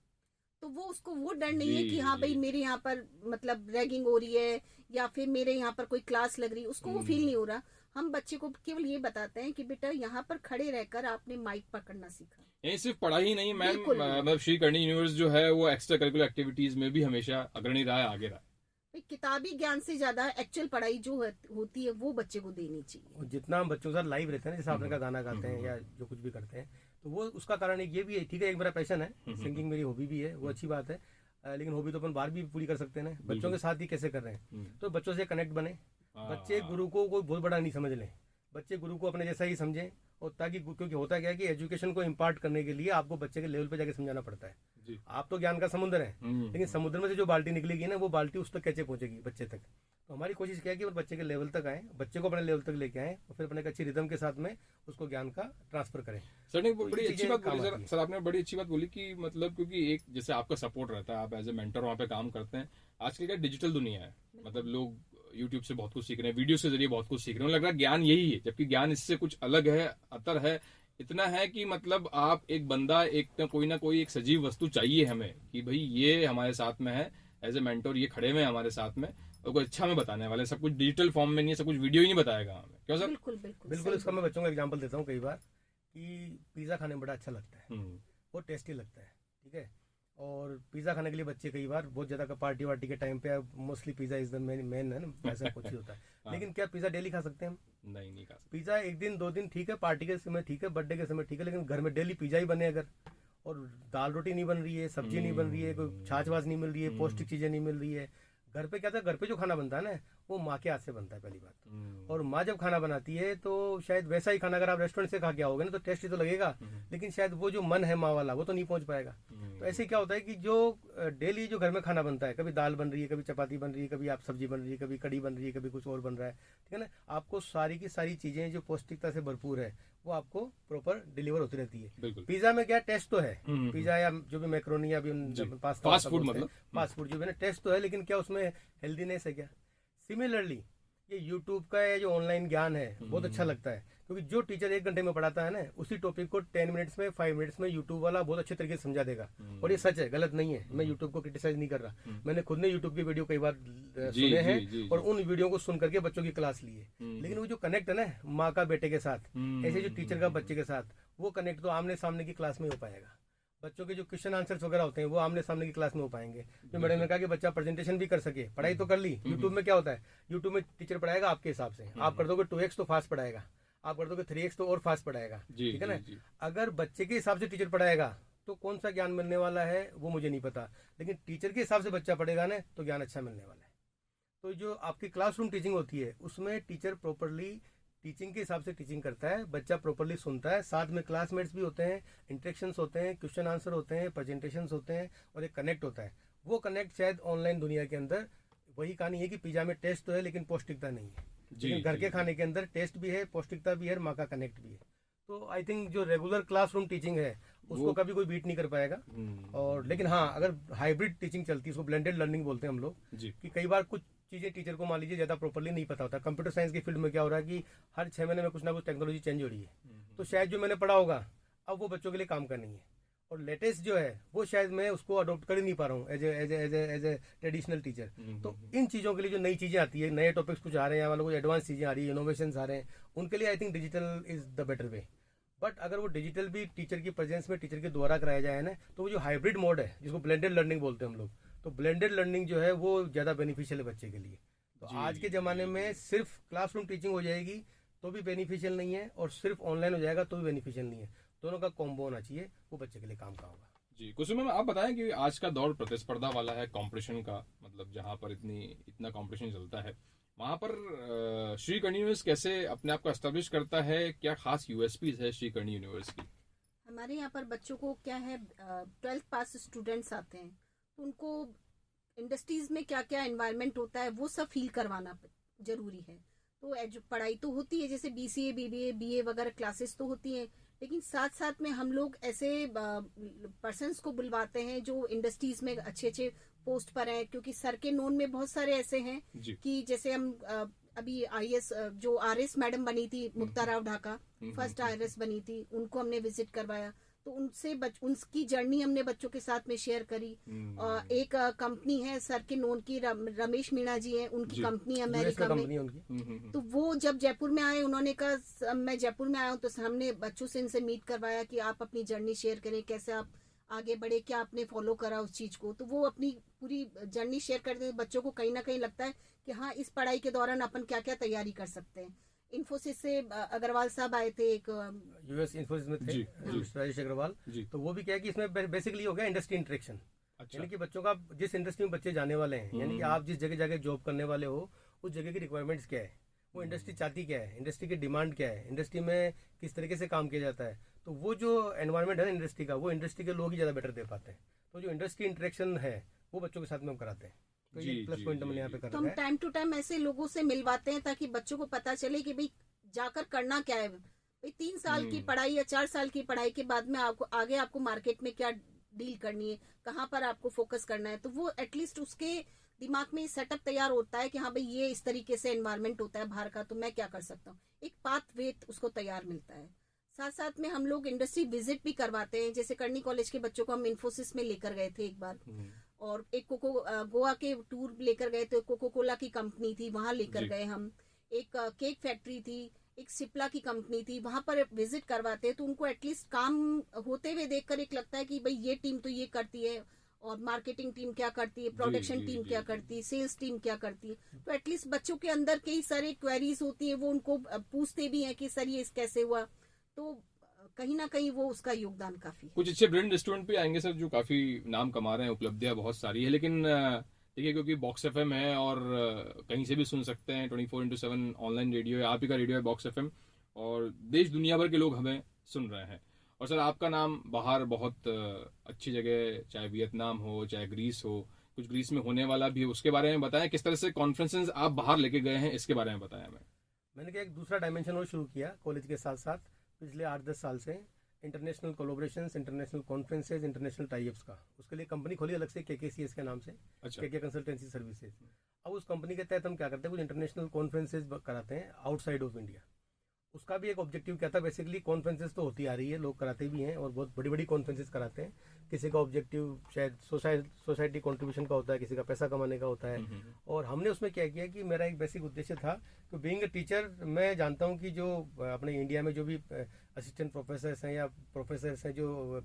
तो वो उसको वो डर नहीं है कि हाँ भाई मेरे यहाँ पर मतलब रैगिंग हो रही है या फिर मेरे यहाँ पर कोई क्लास लग रही है, उसको वो फील नहीं हो रहा। हम बच्चे को केवल ये बताते हैं कि बेटा यहाँ पर खड़े रहकर आपने माइक पकड़ना सीखा। यही सिर्फ पढ़ाई ही नहीं मैम, मतलब श्री करणी यूनिवर्स जो है वो एक्स्ट्रा करिकुलर एक्टिविटीज में भी हमेशा अग्रणी रहा है, आगे रहा है। किताबी ज्ञान से ज्यादा एक्चुअल पढ़ाई जो होती है वो बच्चे को देनी चाहिए। और जितना हम बच्चों के साथ लाइव रहते हैं, जैसे आपने का गाना गाते हैं या जो कुछ भी करते हैं, तो वो उसका कारण एक ये भी है, ठीक है एक मेरा पैशन है, सिंगिंग मेरी हॉबी भी है, वो अच्छी बात है, लेकिन हॉबी तो अपन बाहर भी पूरी कर सकते हैं ना, बच्चों के साथ ही कैसे कर रहे हैं, तो बच्चों से कनेक्ट बने, बच्चे गुरु को कोई बहुत बड़ा नहीं समझ लें, बच्चे गुरु को अपने जैसा ही समझें, और ताकि क्योंकि होता क्या है कि एजुकेशन को इम्पार्ट करने के लिए आपको बच्चे के लेवल पे जाके समझाना पड़ता है। आप तो ज्ञान का समुद्र है, लेकिन समुद्र में से जो बाल्टी निकलेगी ना, वो बाल्टी उस तक कैसे पहुंचेगी, बच्चे तक। तो हमारी कोशिश क्या है कि बच्चे के लेवल तक आए, बच्चे को अपने लेवल तक लेके आए और फिर अपने अच्छी रिदम के साथ में उसको ज्ञान का ट्रांसफर करें। सर ने बड़ी अच्छी बात बोली, सर आपने बड़ी अच्छी बात बोली कि मतलब क्योंकि एक जैसे आपका सपोर्ट रहता है, आप एज ए मेंटर वहाँ पे काम करते हैं, आजकल क्या डिजिटल दुनिया है, मतलब लोग यूट्यूब से बहुत कुछ सीख रहे हैं, वीडियो के जरिए बहुत कुछ सीख रहे हैं, लग रहा है ज्ञान यही है, जबकि ज्ञान इससे कुछ अलग है, अतर है, इतना है कि मतलब आप एक बंदा एक ना कोई एक सजीव वस्तु चाहिए हमें कि भाई ये हमारे साथ में है, एज ए मेंटोर ये खड़े हुए हैं हमारे साथ में और कुछ अच्छा में बताने वाले, सब कुछ डिजिटल फॉर्म में नहीं है, सब कुछ वीडियो ही नहीं बताएगा हमें, क्यों सर? बिल्कुल बिल्कुल बिल्कुल। सही इसका मैं बच्चों का एग्जांपल देता हूँ कई बार कि पिज़्ज़ा खाने में बड़ा अच्छा लगता है, वो टेस्टी लगता है, ठीक है। और पिज़्ज़ा खाने के लिए बच्चे कई बार बहुत ज़्यादा पार्टी वार्टी के टाइम पे mostly pizza is the main है ना, ऐसा कुछ ही होता है। हाँ। लेकिन क्या पिज़्ज़ा डेली खा सकते हैं हम? नहीं खा सकते। पिज़्ज़ा एक दिन 2 दिन ठीक है, पार्टी के समय ठीक है, बर्थडे के समय ठीक है, लेकिन घर में डेली पिज़्ज़ा ही बने अगर, और दाल रोटी नहीं बन रही है, सब्जी नहीं बन रही है, कोई छाछ वाछ नहीं मिल रही है, पौष्टिक चीज़ें नहीं मिल रही है। घर पे क्या था, घर पे जो खाना बनता है ना वो माँ के हाथ से बनता है पहली बात। और माँ जब खाना बनाती है तो शायद वैसा ही खाना अगर आप रेस्टोरेंट से खा के आओगे ना तो टेस्टी तो लगेगा, लेकिन शायद वो जो मन है माँ वाला वो तो नहीं पहुंच पाएगा। तो ऐसे क्या होता है कि जो डेली जो घर में खाना बनता है, कभी दाल बन रही है, कभी चपाती बन रही है, कभी आप सब्जी बन रही है, कभी कड़ी बन रही है, कभी कुछ और बन रहा है, ठीक है ना। आपको सारी की सारी चीजें जो पौष्टिकता से भरपूर है वो आपको प्रॉपर डिलीवर होती रहती है। पिज्जा में क्या टेस्ट तो है, पिज्जा या जो भी मैक्रोनी या पास्ता फास्ट फूड, मतलब फास्ट फूड जो भी ना टेस्ट तो है, लेकिन क्या उसमें हेल्दीनेस है क्या? सिमिलरली ये यूट्यूब का जो ऑनलाइन ज्ञान है बहुत अच्छा लगता है, क्योंकि जो टीचर 1 घंटे में पढ़ाता है ना उसी टॉपिक को 10 मिनट्स में 5 मिनट्स में यूट्यूब वाला बहुत अच्छे तरीके से समझा देगा। और ये सच है, गलत नहीं है, मैं यूट्यूब को क्रिटिसाइज नहीं कर रहा, मैंने खुद ने यूट्यूब की वीडियो कई बार सुने हैं और उन वीडियो को सुन करके बच्चों की क्लास ली है। लेकिन वो जो कनेक्ट है ना माँ का बेटे के साथ, ऐसे जो टीचर का बच्चे के साथ, वो कनेक्ट तो आमने सामने की क्लास में हो पाएगा। बच्चों के जो क्वेश्चन आंसर्स वगैरह होते हैं वो आमने सामने की क्लास में हो पाएंगे। जो मैडम ने कहा कि बच्चा प्रेजेंटेशन भी कर सके, पढ़ाई तो कर ली। यूट्यूब में क्या होता है, यूट्यूब में टीचर पढ़ाएगा आपके हिसाब से, आप कर दोगे 2x तो फास्ट पढ़ाएगा, आप कर दोगे 3x तो और फास्ट पढ़ाएगा, ठीक है ना। अगर बच्चे के हिसाब से टीचर पढ़ाएगा तो कौन सा ज्ञान मिलने वाला है वो मुझे नहीं पता, लेकिन टीचर के हिसाब से बच्चा पढ़ेगा ना तो ज्ञान अच्छा मिलने वाला है। तो जो आपकी क्लासरूम टीचिंग होती है उसमें टीचर प्रॉपरली टीचिंग के हिसाब से टीचिंग करता है, बच्चा प्रॉपरली सुनता है, साथ में क्लासमेट्स भी होते हैं, इंटरेक्शंस होते हैं, क्वेश्चन आंसर होते हैं, प्रेजेंटेशंस होते हैं और एक कनेक्ट होता है। वो कनेक्ट शायद ऑनलाइन दुनिया के अंदर वही कहानी है कि पिज्जा में टेस्ट तो है लेकिन पौष्टिकता नहीं है, लेकिन घर के खाने के अंदर टेस्ट भी है, पौष्टिकता भी है, माँ का कनेक्ट भी है। तो आई थिंक जो रेगुलर क्लासरूम टीचिंग है उसको कभी कोई बीट नहीं कर पाएगा। और लेकिन हाँ, अगर हाइब्रिड टीचिंग चलती है, उसको ब्लेंडेड लर्निंग बोलते हैं हम लोग, कि कई बार कुछ चीजें टीचर को मान लीजिए ज्यादा प्रॉपर्ली नहीं पता होता। कंप्यूटर साइंस की फील्ड में क्या हो रहा है कि हर 6 महीने में कुछ ना कुछ टेक्नोलॉजी चेंज हो रही है, तो शायद जो मैंने पढ़ा होगा अब वो बच्चों के लिए काम का नहीं है, और लेटेस्ट जो है वो शायद मैं उसको अडॉप्ट कर ही नहीं पा रहा हूँ एज ए ट्रेडिशनल टीचर। तो इन चीज़ों के लिए जो नई चीज़ें आती है, नए टॉपिक्स कुछ आ रहे हैं, मतलब कुछ एडवांस चीज़ें आ रही है, इनोवेशन आ रहे हैं, उनके लिए I think digital is the better way. But अगर वो डिजिटल भी टीचर की प्रेजेंस में टीचर के द्वारा कराया जाए ना, तो वो जो हाइब्रिड मोड है जिसको ब्लेंडेड लर्निंग बोलते हैं हम लोग, तो ब्लेंडेड लर्निंग जो है वो ज़्यादा बेनिफिशियल है बच्चे के लिए। तो आज के ज़माने में सिर्फ क्लासरूम टीचिंग हो जाएगी तो भी बेनिफिशियल नहीं है, और सिर्फ ऑनलाइन हो जाएगा तो भी बेनिफिशियल नहीं है। दोनों का कॉम्बो होना चाहिए, वो बच्चे के लिए काम का होगा। जी, कुछ मैम आप बताएं कि आज का दौर प्रतिस्पर्धा वाला है, कंपटीशन का, मतलब जहाँ पर इतना कंपटीशन चलता है, वहाँ पर श्री कर्णी यूनिवर्स कैसे अपने आप को एस्टेब्लिश करता है? क्या खास यूएसपीज है श्री कर्णी यूनिवर्स की? हमारे यहाँ पर बच्चों को क्या है, 12th पास स्टूडेंट्स आते हैं तो उनको इंडस्ट्रीज में क्या क्या एनवायरनमेंट होता है वो सब फील करवाना जरूरी है। तो पढ़ाई तो होती है, जैसे बीसीए, बीबीए, बीए वगैरह क्लासेस तो होती हैं, लेकिन साथ साथ में हम लोग ऐसे पर्सन्स को बुलवाते हैं जो इंडस्ट्रीज में अच्छे अच्छे पोस्ट पर हैं, क्योंकि सर के नोन में बहुत सारे ऐसे हैं कि जैसे हम अभी आईएएस जो आरएस मैडम बनी थी, मुक्ता राव ढाका फर्स्ट आरएस बनी थी, उनको हमने विजिट करवाया, तो उनसे उनकी जर्नी हमने बच्चों के साथ में शेयर करी। एक कंपनी है सर के नोन की, रमेश मीणा जी हैं, उनकी कंपनी अमेरिका में, तो वो जब जयपुर में आए उन्होंने कहा मैं जयपुर में आया हूँ, तो हमने बच्चों से इनसे मीट करवाया कि आप अपनी जर्नी शेयर करें, कैसे आप आगे बढ़े, क्या आपने फॉलो करा उस चीज को। तो वो अपनी पूरी जर्नी शेयर करते हैं, बच्चों को कहीं ना कहीं लगता है कि हाँ इस पढ़ाई के दौरान अपन क्या क्या तैयारी कर सकते हैं। इन्फोसिस से अग्रवाल साहब आए थे, एक यूएस इन्फोसिस में थे राजेश अग्रवाल, तो वो भी क्या है कि इसमें बेसिकली हो गया इंडस्ट्री इंटरेक्शन। यानी कि बच्चों का जिस इंडस्ट्री में बच्चे जाने वाले हैं, यानी कि आप जिस जगह जाके जॉब करने वाले हो उस जगह की रिक्वायरमेंट्स क्या है, वो इंडस्ट्री चाहती क्या है, इंडस्ट्री की डिमांड क्या है, इंडस्ट्री में किस तरीके से काम किया जाता है, तो वो जो एनवायरनमेंट है इंडस्ट्री का, वो इंडस्ट्री के लोग ही ज़्यादा बेटर दे पाते हैं। तो जो इंडस्ट्री इंटरेक्शन है वो बच्चों के साथ में हम कराते हैं, तो ये प्लस पॉइंट हमने यहाँ पे तो हम टाइम टू टाइम ऐसे लोगों से मिलवाते हैं ताकि बच्चों को पता चले कि भाई जाकर करना क्या है। भाई 3 साल की पढ़ाई या 4 साल की पढ़ाई के बाद में आपको आगे आपको मार्केट में क्या डील करनी है, कहाँ पर आपको फोकस करना है, तो वो एटलीस्ट उसके दिमाग में सेटअप तैयार होता है कि हाँ भाई ये इस तरीके से एनवायरनमेंट होता है बाहर का, तो मैं क्या कर सकता हूँ, एक पाथ वे उसको तैयार मिलता है। साथ साथ में हम लोग इंडस्ट्री विजिट भी करवाते हैं। जैसे करनी कॉलेज के बच्चों को हम इन्फोसिस में लेकर गए थे एक बार, और एक गोवा के टूर लेकर गए थे, कोको कोला की कंपनी थी, वहां लेकर गए हम। एक केक फैक्ट्री थी, एक सिप्ला की कंपनी थी, वहां पर विजिट करवाते हैं। तो उनको एटलीस्ट काम होते हुए देखकर एक लगता है कि भाई ये टीम तो ये करती है, और मार्केटिंग टीम क्या करती है, प्रोडक्शन टीम क्या करती है, सेल्स टीम क्या करती है। तो एटलीस्ट बच्चों के अंदर कई सारे क्वेरीज होती है, वो उनको पूछते भी हैं कि सर ये कैसे हुआ। तो कहीं ना कहीं वो उसका योगदान काफी है। कुछ अच्छे ब्रांड रेस्टोरेंट भी आएंगे सर जो काफी नाम कमा रहे हैं, उपलब्धियां बहुत सारी है, लेकिन देखिए क्योंकि बॉक्स एफएम है और कहीं से भी सुन सकते हैं, 24/7 ऑनलाइन रेडियो है, आप ही का रेडियो है बॉक्स एफएम, और देश दुनिया भर के लोग हमें सुन रहे हैं। और सर आपका नाम बाहर बहुत अच्छी जगह, चाहे वियतनाम हो चाहे ग्रीस हो, कुछ ग्रीस में होने वाला भी है, उसके बारे में बताएं। किस तरह से कॉन्फ्रेंसेस आप बाहर लेके गए हैं, इसके बारे में बताएं हमें। मैंने क्या एक दूसरा डायमेंशन और शुरू किया कॉलेज के साथ साथ पिछले 8-10 साल से, international collaborations, international conferences, international types का। उसके लिए कंपनी खोली अलग से, केकेसीएस के नाम से, केके कंसल्टेंसी सर्विसेज। अब उस कंपनी के तहत हम क्या करते हैं, कुछ इंटरनेशनल कॉन्फ्रेंसेज कराते हैं आउटसाइड ऑफ इंडिया। उसका भी एक ऑब्जेक्टिव क्या था, बेसिकली कॉन्फ्रेंसेज तो होती आ रही है, लोग कराते भी हैं और बहुत बड़ी बड़ी कॉन्फ्रेंसेज कराते हैं। किसी का ऑब्जेक्टिव शायद सोसाइटी कंट्रीब्यूशन का होता है, किसी का पैसा कमाने का होता है। और हमने उसमें क्या किया कि मेरा एक बेसिक उद्देश्य था कि बीइंग अ टीचर, मैं जानता हूं कि जो अपने इंडिया में जो भी असिस्टेंट प्रोफेसर्स हैं या प्रोफेसर्स हैं जो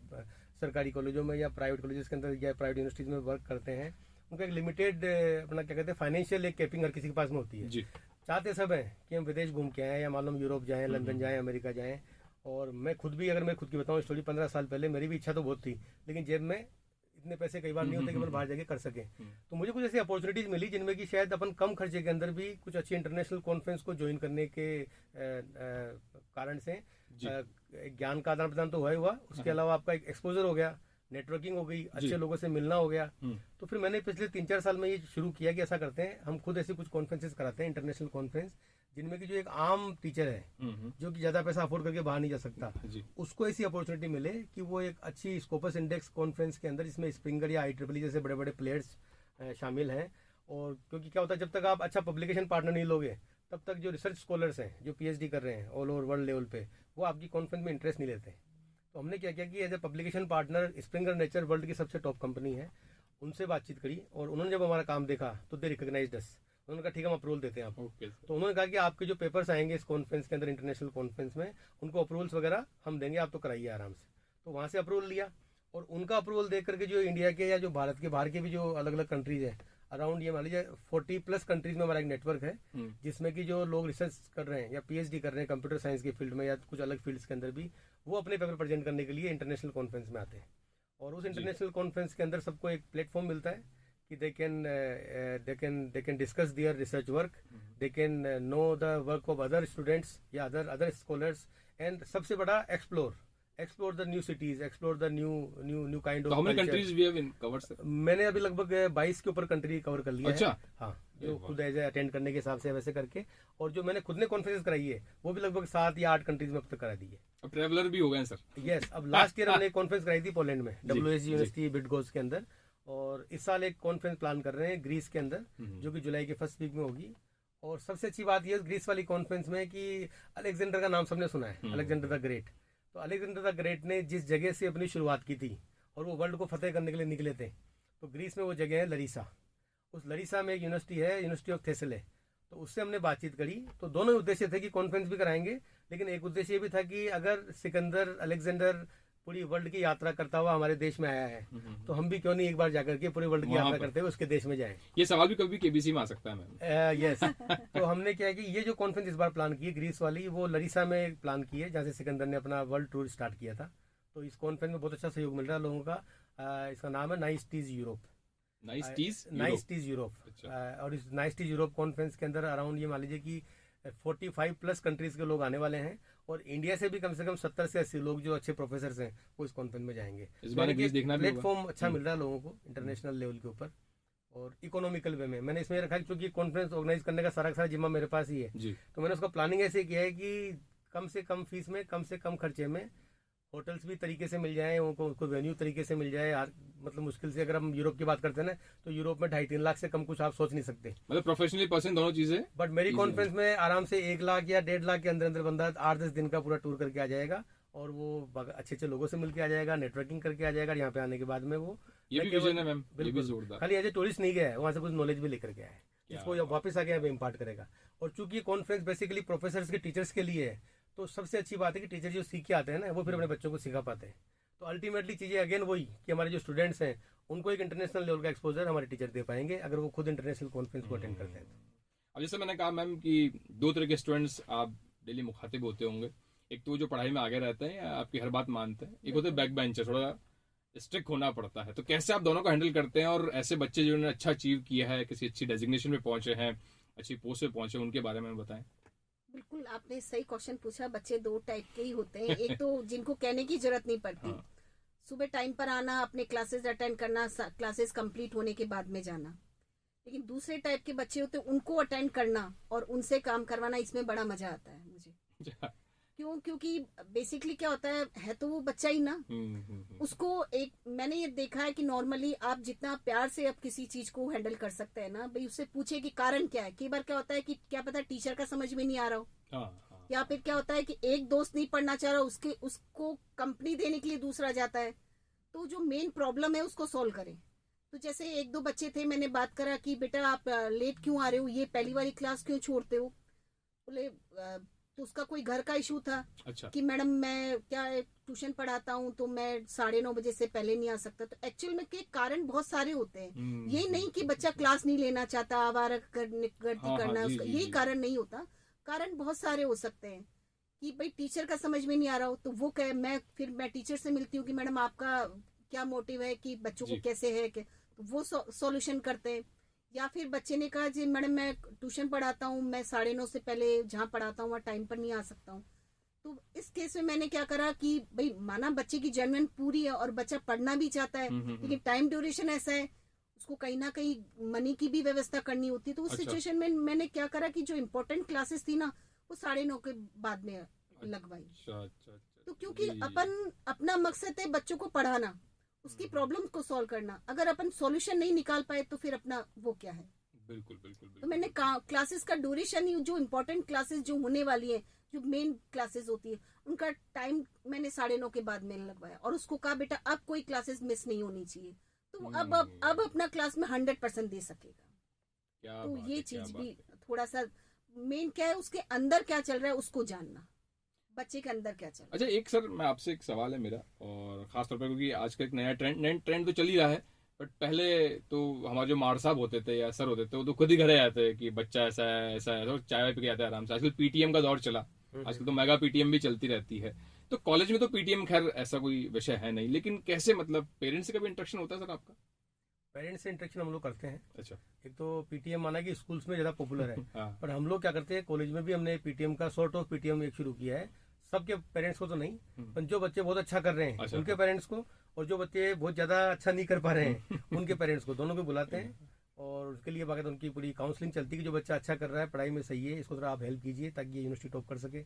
सरकारी कॉलेजों में या प्राइवेट कॉलेजेस के अंदर या प्राइवेट यूनिवर्सिटीज में वर्क करते हैं, उनका एक लिमिटेड अपना क्या कहते हैं फाइनेंशियल एक कैपिंग हर किसी के पास में होती है। चाहते सब हैं कि हम विदेश घूम के आए, या मालूम यूरोप जाएं, लंदन जाएं, अमेरिका जाएं। और मैं खुद भी, अगर मैं खुद की बताऊं स्टोरी, 15 साल पहले मेरी भी इच्छा तो बहुत थी, लेकिन जेब में इतने पैसे कई बार नहीं होते कि अपन बाहर जाके कर सकें। तो मुझे कुछ ऐसी अपॉर्चुनिटीज मिली जिनमें कि शायद अपन कम खर्चे के अंदर भी कुछ अच्छी इंटरनेशनल कॉन्फ्रेंस को ज्वाइन करने के कारण से ज्ञान का आदान प्रदान तो हुआ, उसके अलावा आपका एक एक्सपोजर हो गया, नेटवर्किंग हो गई, अच्छे लोगों से मिलना हो गया। तो फिर मैंने पिछले 3-4 साल में ये शुरू किया कि ऐसा करते हैं, हम खुद ऐसी कुछ कॉन्फ्रेंसेस कराते हैं, इंटरनेशनल कॉन्फ्रेंस, जिनमें कि जो एक आम टीचर है जो कि ज्यादा पैसा अफोर्ड करके बाहर नहीं जा सकता, उसको ऐसी अपॉर्चुनिटी मिले कि वो एक अच्छी स्कोपस इंडेक्स कॉन्फ्रेंस के अंदर, जिसमें स्प्रिंगर या IEEE जैसे बड़े बड़े प्लेयर्स शामिल हैं। और क्योंकि क्या होता है, जब तक आप अच्छा पब्लिकेशन पार्टनर नहीं लोगे, तब तक जो रिसर्च स्कॉलर्स हैं जो PhD कर रहे हैं ऑल ओवर वर्ल्ड लेवल पे, वो आपकी कॉन्फ्रेंस में इंटरेस्ट नहीं लेते। तो हमने क्या किया कि as a publication partner, Springer Nature world की सबसे टॉप कंपनी है, उनसे बातचीत करी, और उन्होंने जब हमारा काम देखा तो दे रिकॉग्नाइज्ड अस। उन्होंने कहा ठीक है, हम अप्रूवल देते हैं आपको। तो उन्होंने कहा कि आपके जो पेपर्स आएंगे इस कॉन्फ्रेंस के अंदर, इंटरनेशनल कॉन्फ्रेंस में, उनको अप्रूवल्स वगैरह हम देंगे, आप तो कराइए आराम से। तो वहाँ से अप्रूवल लिया, और उनका अप्रूवल देख करके जो इंडिया के या जो भारत के बाहर के भी जो अलग अलग कंट्रीज है, अराउंड ये मान लीजिए 40+ कंट्रीज में हमारा एक नेटवर्क है, जिसमें कि जो लोग रिसर्च कर रहे हैं या PhD कर रहे हैं कंप्यूटर साइंस के फील्ड में या कुछ अलग फील्ड्स के अंदर भी, वो अपने पेपर प्रेजेंट करने के लिए इंटरनेशनल कॉन्फ्रेंस में आते हैं। और उस इंटरनेशनल कॉन्फ्रेंस के अंदर सबको एक प्लेटफॉर्म मिलता है कि they can discuss their research work, they can know the work of other students या अदर स्कॉलर्स, एंड सबसे बड़ा explore the new cities, explore the new kind of countries we have covered sir. मैंने अभी लगभग 22 के ऊपर कंट्री कवर कर लिया अच्छा है। हाँ, जो खुद एज अटेंड करने के हिसाब से वैसे करके, और जो मैंने खुद ने कॉन्फ्रेंस कराई है वो भी लगभग 7 या 8 कंट्रीज में अब तक करा दी है। अब ट्रैवलर भी हो गए सर। यस, अब लास्ट ईयर हमने एक कॉन्फ्रेंस कराई थी पोलैंड में, WSG यूनिवर्सिटी बिटगोज के अंदर, और इस साल एक कॉन्फ्रेंस प्लान कर रहे हैं ग्रीस के अंदर, जो कि जुलाई के फर्स्ट वीक में होगी। और सबसे अच्छी बात यह ग्रीस वाली कॉन्फ्रेंस में कि अलेक्जेंडर का नाम सबने सुना है, अलेक्जेंडर द ग्रेट। तो अलेक्जेंडर द ग्रेट ने जिस जगह से अपनी शुरुआत की थी और वो वर्ल्ड को फतेह करने के लिए निकले थे, तो ग्रीस में वो जगह है लरीसा। उस लरीसा में एक यूनिवर्सिटी है, यूनिवर्सिटी ऑफ थेसले। तो उससे हमने बातचीत करी। तो दोनों उद्देश्य थे कि कॉन्फ्रेंस भी कराएंगे, लेकिन एक उद्देश्य ये भी था कि अगर सिकंदर अलेक्जेंडर पूरी वर्ल्ड की यात्रा करता हुआ हमारे देश में आया है, तो हम भी क्यों नहीं एक बार जाकर के पूरी वर्ल्ड की यात्रा करते हुए उसके देश में जाएं। ये सवाल भी कभी KBC में आ सकता है मैम। यस। तो हमने क्या है कि ये जो कॉन्फ्रेंस इस बार प्लान की है ग्रीस वाली, वो लरीसा में प्लान की है, जहाँ से सिकंदर ने अपना वर्ल्ड टूर स्टार्ट किया था। तो इस कॉन्फ्रेंस में बहुत अच्छा सहयोग मिल रहा है लोगों का। इसका नाम है नाइस टीज यूरोप। नाइस टीज यूरोप। और इस नाइस टीज यूरोप कॉन्फ्रेंस के अंदर अराउंड ये मान लीजिए कि 45+ कंट्रीज के लोग आने वाले हैं, और इंडिया से भी कम से कम 70 से 80 लोग जो अच्छे प्रोफेसर हैं वो इस कॉन्फ्रेंस में जाएंगे। इस बार प्लेटफॉर्म अच्छा मिल रहा है लोगों को इंटरनेशनल लेवल के ऊपर, और इकोनॉमिकल वे में। मैंने इसमें रखा है क्योंकि कॉन्फ्रेंस ऑर्गेनाइज करने का सारा जिम्मा मेरे पास ही है, तो मैंने उसका प्लानिंग ऐसे किया है कि कम से कम फीस में, कम से कम खर्चे में होटल्स भी तरीके से मिल जाए, उनको वेन्यू तरीके से मिल जाए। मतलब मुश्किल से अगर हम यूरोप की बात करते हैं ना, तो यूरोप में 2.5-3 लाख से कम कुछ आप सोच नहीं सकते। मतलब प्रोफेशनली पर्सन दोनों चीजें। बट मेरी कॉन्फ्रेंस में आराम से 1 लाख या 1.5 लाख के अंदर अंदर बंदा 8-10 दिन का पूरा टूर करके आ जाएगा, और वो अच्छे अच्छे लोगों से मिलके आ जाएगा, नेटवर्किंग करके आ जाएगा। यहाँ पे आने के बाद में वो ये भी विजन है मैम, ये भी जोरदार। खाली एज ए टूरिस्ट नहीं गया है, वहाँ से कुछ नॉलेज भी लेकर गया है, जिसको वापस आके यहाँ पे इम्पार्ट करेगा। और चूंकि कॉन्फ्रेंस बेसिकली प्रोफेसर्स के टीचर्स के लिए है, तो सबसे अच्छी बात है कि टीचर जो सीख के आते हैं ना, वो फिर अपने बच्चों को सिखा पाते हैं। तो अल्टीमेटली चीज़ें अगेन वही कि हमारे जो स्टूडेंट्स हैं उनको एक इंटरनेशनल लेवल का एक्सपोजर हमारे टीचर दे पाएंगे, अगर वो खुद इंटरनेशनल कॉन्फ्रेंस को अटेंड करते हैं। अब जैसे मैंने कहा मैम कि 2 तरह के स्टूडेंट्स आप डेली मुखातिब होते होंगे। एक तो जो पढ़ाई में आगे रहते हैं या आपकी हर बात मानते हैं, एक होते हैं बैक बेंचर, थोड़ा स्ट्रिक्ट होना पड़ता है। तो कैसे आप दोनों को हैंडल करते हैं? और ऐसे बच्चे जिन्होंने अच्छा अचीव किया है, किसी अच्छी डेजिग्नेशन में पहुंचे हैं, अच्छी पोस्ट पे पहुंचे, उनके बारे में बताएं। बिल्कुल, आपने सही क्वेश्चन पूछा। बच्चे 2 टाइप के ही होते हैं। एक तो जिनको कहने की जरूरत नहीं पड़ती, हाँ। सुबह टाइम पर आना, अपने क्लासेस अटेंड करना, क्लासेस कंप्लीट होने के बाद में जाना। लेकिन दूसरे टाइप के बच्चे होते हैं, उनको अटेंड करना और उनसे काम करवाना, इसमें बड़ा मजा आता है मुझे। क्योंकि बेसिकली क्या होता है तो वो बच्चा ही ना, उसको एक मैंने ये देखा है कि नॉर्मली आप जितना प्यार से आप किसी चीज को हैंडल कर सकते हैं ना, भाई उससे पूछे कि कारण क्या है। कई बार क्या होता है कि क्या पता टीचर का समझ में नहीं आ रहा हो, या फिर क्या होता है कि एक दोस्त नहीं पढ़ना चाह रहा, उसको कंपनी देने के लिए दूसरा जाता है। तो जो मेन प्रॉब्लम है उसको सॉल्व करें। तो जैसे 1-2 बच्चे थे, मैंने बात करा कि बेटा आप लेट क्यों आ रहे हो, ये पहली वाली क्लास क्यों छोड़ते हो। बोले तो उसका कोई घर का इशू था। अच्छा। कि मैडम मैं क्या ट्यूशन पढ़ाता हूँ तो मैं 9:30 बजे से पहले नहीं आ सकता। तो एक्चुअल में के कारण बहुत सारे होते हैं। ये नहीं कि बच्चा क्लास नहीं लेना चाहता, आवारा गर्दी करना, उसका यही कारण नहीं होता। कारण बहुत सारे हो सकते हैं कि भाई टीचर का समझ में नहीं आ रहा हो, तो वो कहे मैं टीचर से मिलती हूँ कि मैडम आपका क्या मोटिव है कि बच्चों को कैसे है, तो वो सॉल्यूशन करते हैं। या फिर बच्चे ने कहा जी मैडम मैं ट्यूशन पढ़ाता हूँ, मैं 9:30 से पहले जहाँ पढ़ाता हूँ वहाँ टाइम पर नहीं आ सकता हूँ। तो इस केस में मैंने क्या करा कि भाई माना बच्चे की जेन्युइन पूरी है और बच्चा पढ़ना भी चाहता है, लेकिन टाइम ड्यूरेशन ऐसा है, उसको कहीं ना कहीं मनी की भी व्यवस्था करनी होती है। तो उस सिचुएशन में मैंने क्या करा कि जो इम्पोर्टेंट क्लासेस थी ना, वो 9:30 के बाद में लगवाई। तो क्योंकि अपना मकसद है बच्चों को पढ़ाना, उसकी प्रॉब्लम को सॉल्व करना। अगर अपन सॉल्यूशन नहीं निकाल पाए तो फिर अपना वो क्या है। बिल्कुल। तो मैंने क्लासेस का ड्यूरेशन, जो इम्पोर्टेंट क्लासेस जो होने वाली है, जो मेन क्लासेस होती है, उनका टाइम मैंने 9:30 के बाद में लगवाया। और उसको कहा बेटा अब कोई क्लासेस मिस नहीं होनी चाहिए। तो अब अपना क्लास में 100% दे सकेगा। तो ये चीज भी थोड़ा सा मेन क्या है, उसके अंदर क्या चल रहा है उसको जानना, बच्चे के अंदर क्या चल रहा है। अच्छा, एक सर मैं आपसे एक सवाल है मेरा, और खास तौर पर क्योंकि आज का एक नया ट्रेंड तो चल ही रहा है, बट पहले तो हमारे जो मार साहब होते थे या सर होते थे, वो तो खुद ही घरे आते हैं कि बच्चा ऐसा है तो चाय पी के आते हैं आराम से। आजकल पीटीएम का दौर चला, आजकल तो मेगा पीटीएम भी चलती रहती है। तो कॉलेज में तो पीटीएम खैर ऐसा कोई विषय है नहीं, लेकिन कैसे मतलब पेरेंट्स से कभी इंटरेक्शन होता है सर आपका? पेरेंट्स से इंटरेक्शन हम लोग करते हैं। अच्छा। एक तो पीटीएम माना कि स्कूल्स में ज्यादा पॉपुलर है हाँ। पर हम लोग क्या करते हैं, कॉलेज में भी हमने पीटीएम का सॉर्ट ऑफ पीटीएम एक शुरू किया है। सबके पेरेंट्स को तो नहीं, पर जो बच्चे बहुत अच्छा कर रहे हैं अच्छा, उनके पेरेंट्स को, और जो बच्चे बहुत ज्यादा अच्छा नहीं कर पा रहे हैं उनके पेरेंट्स को, दोनों को बुलाते हैं। और उसके लिए बाकायदा उनकी पूरी काउंसलिंग चलती है कि जो बच्चा अच्छा कर रहा है, पढ़ाई में सही है, इसको थोड़ा आप हेल्प कीजिए ताकि ये यूनिवर्सिटी टॉप कर सके,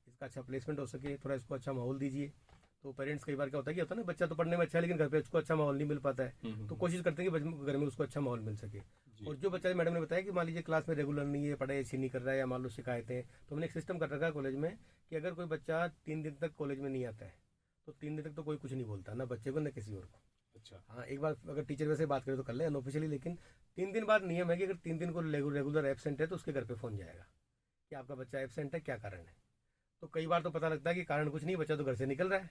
इसका अच्छा प्लेसमेंट हो सके, थोड़ा इसको अच्छा माहौल दीजिए। तो पेरेंट्स कई बार क्या होता है ना, बच्चा तो पढ़ने में अच्छा है लेकिन घर पे उसको अच्छा माहौल नहीं मिल पाता है, तो कोशिश करते हैं कि घर में उसको अच्छा माहौल मिल सके। और जो बच्चा, मैडम ने बताया कि मान लीजिए क्लास में रेगुलर नहीं है, पढ़ाई अच्छी नहीं कर रहा है, या मान लो शिकायतें, तो हमने एक सिस्टम कर रखा है कॉलेज में कि अगर कोई बच्चा 3 दिन तक कॉलेज में नहीं आता है तो 3 दिन तक तो कोई कुछ नहीं बोलता, ना बच्चे को ना किसी और को। अच्छा। हाँ, एक बार अगर टीचर वैसे बात करें तो कर ले अनऑफिशियली, लेकिन 3 दिन बाद नियम है कि अगर 3 दिन को रेगुलर एब्सेंट है तो उसके घर पे फोन जाएगा कि आपका बच्चा एब्सेंट है, क्या कारण है। तो कई बार तो पता लगता है कि कारण कुछ नहीं, बच्चा तो घर से निकल रहा है,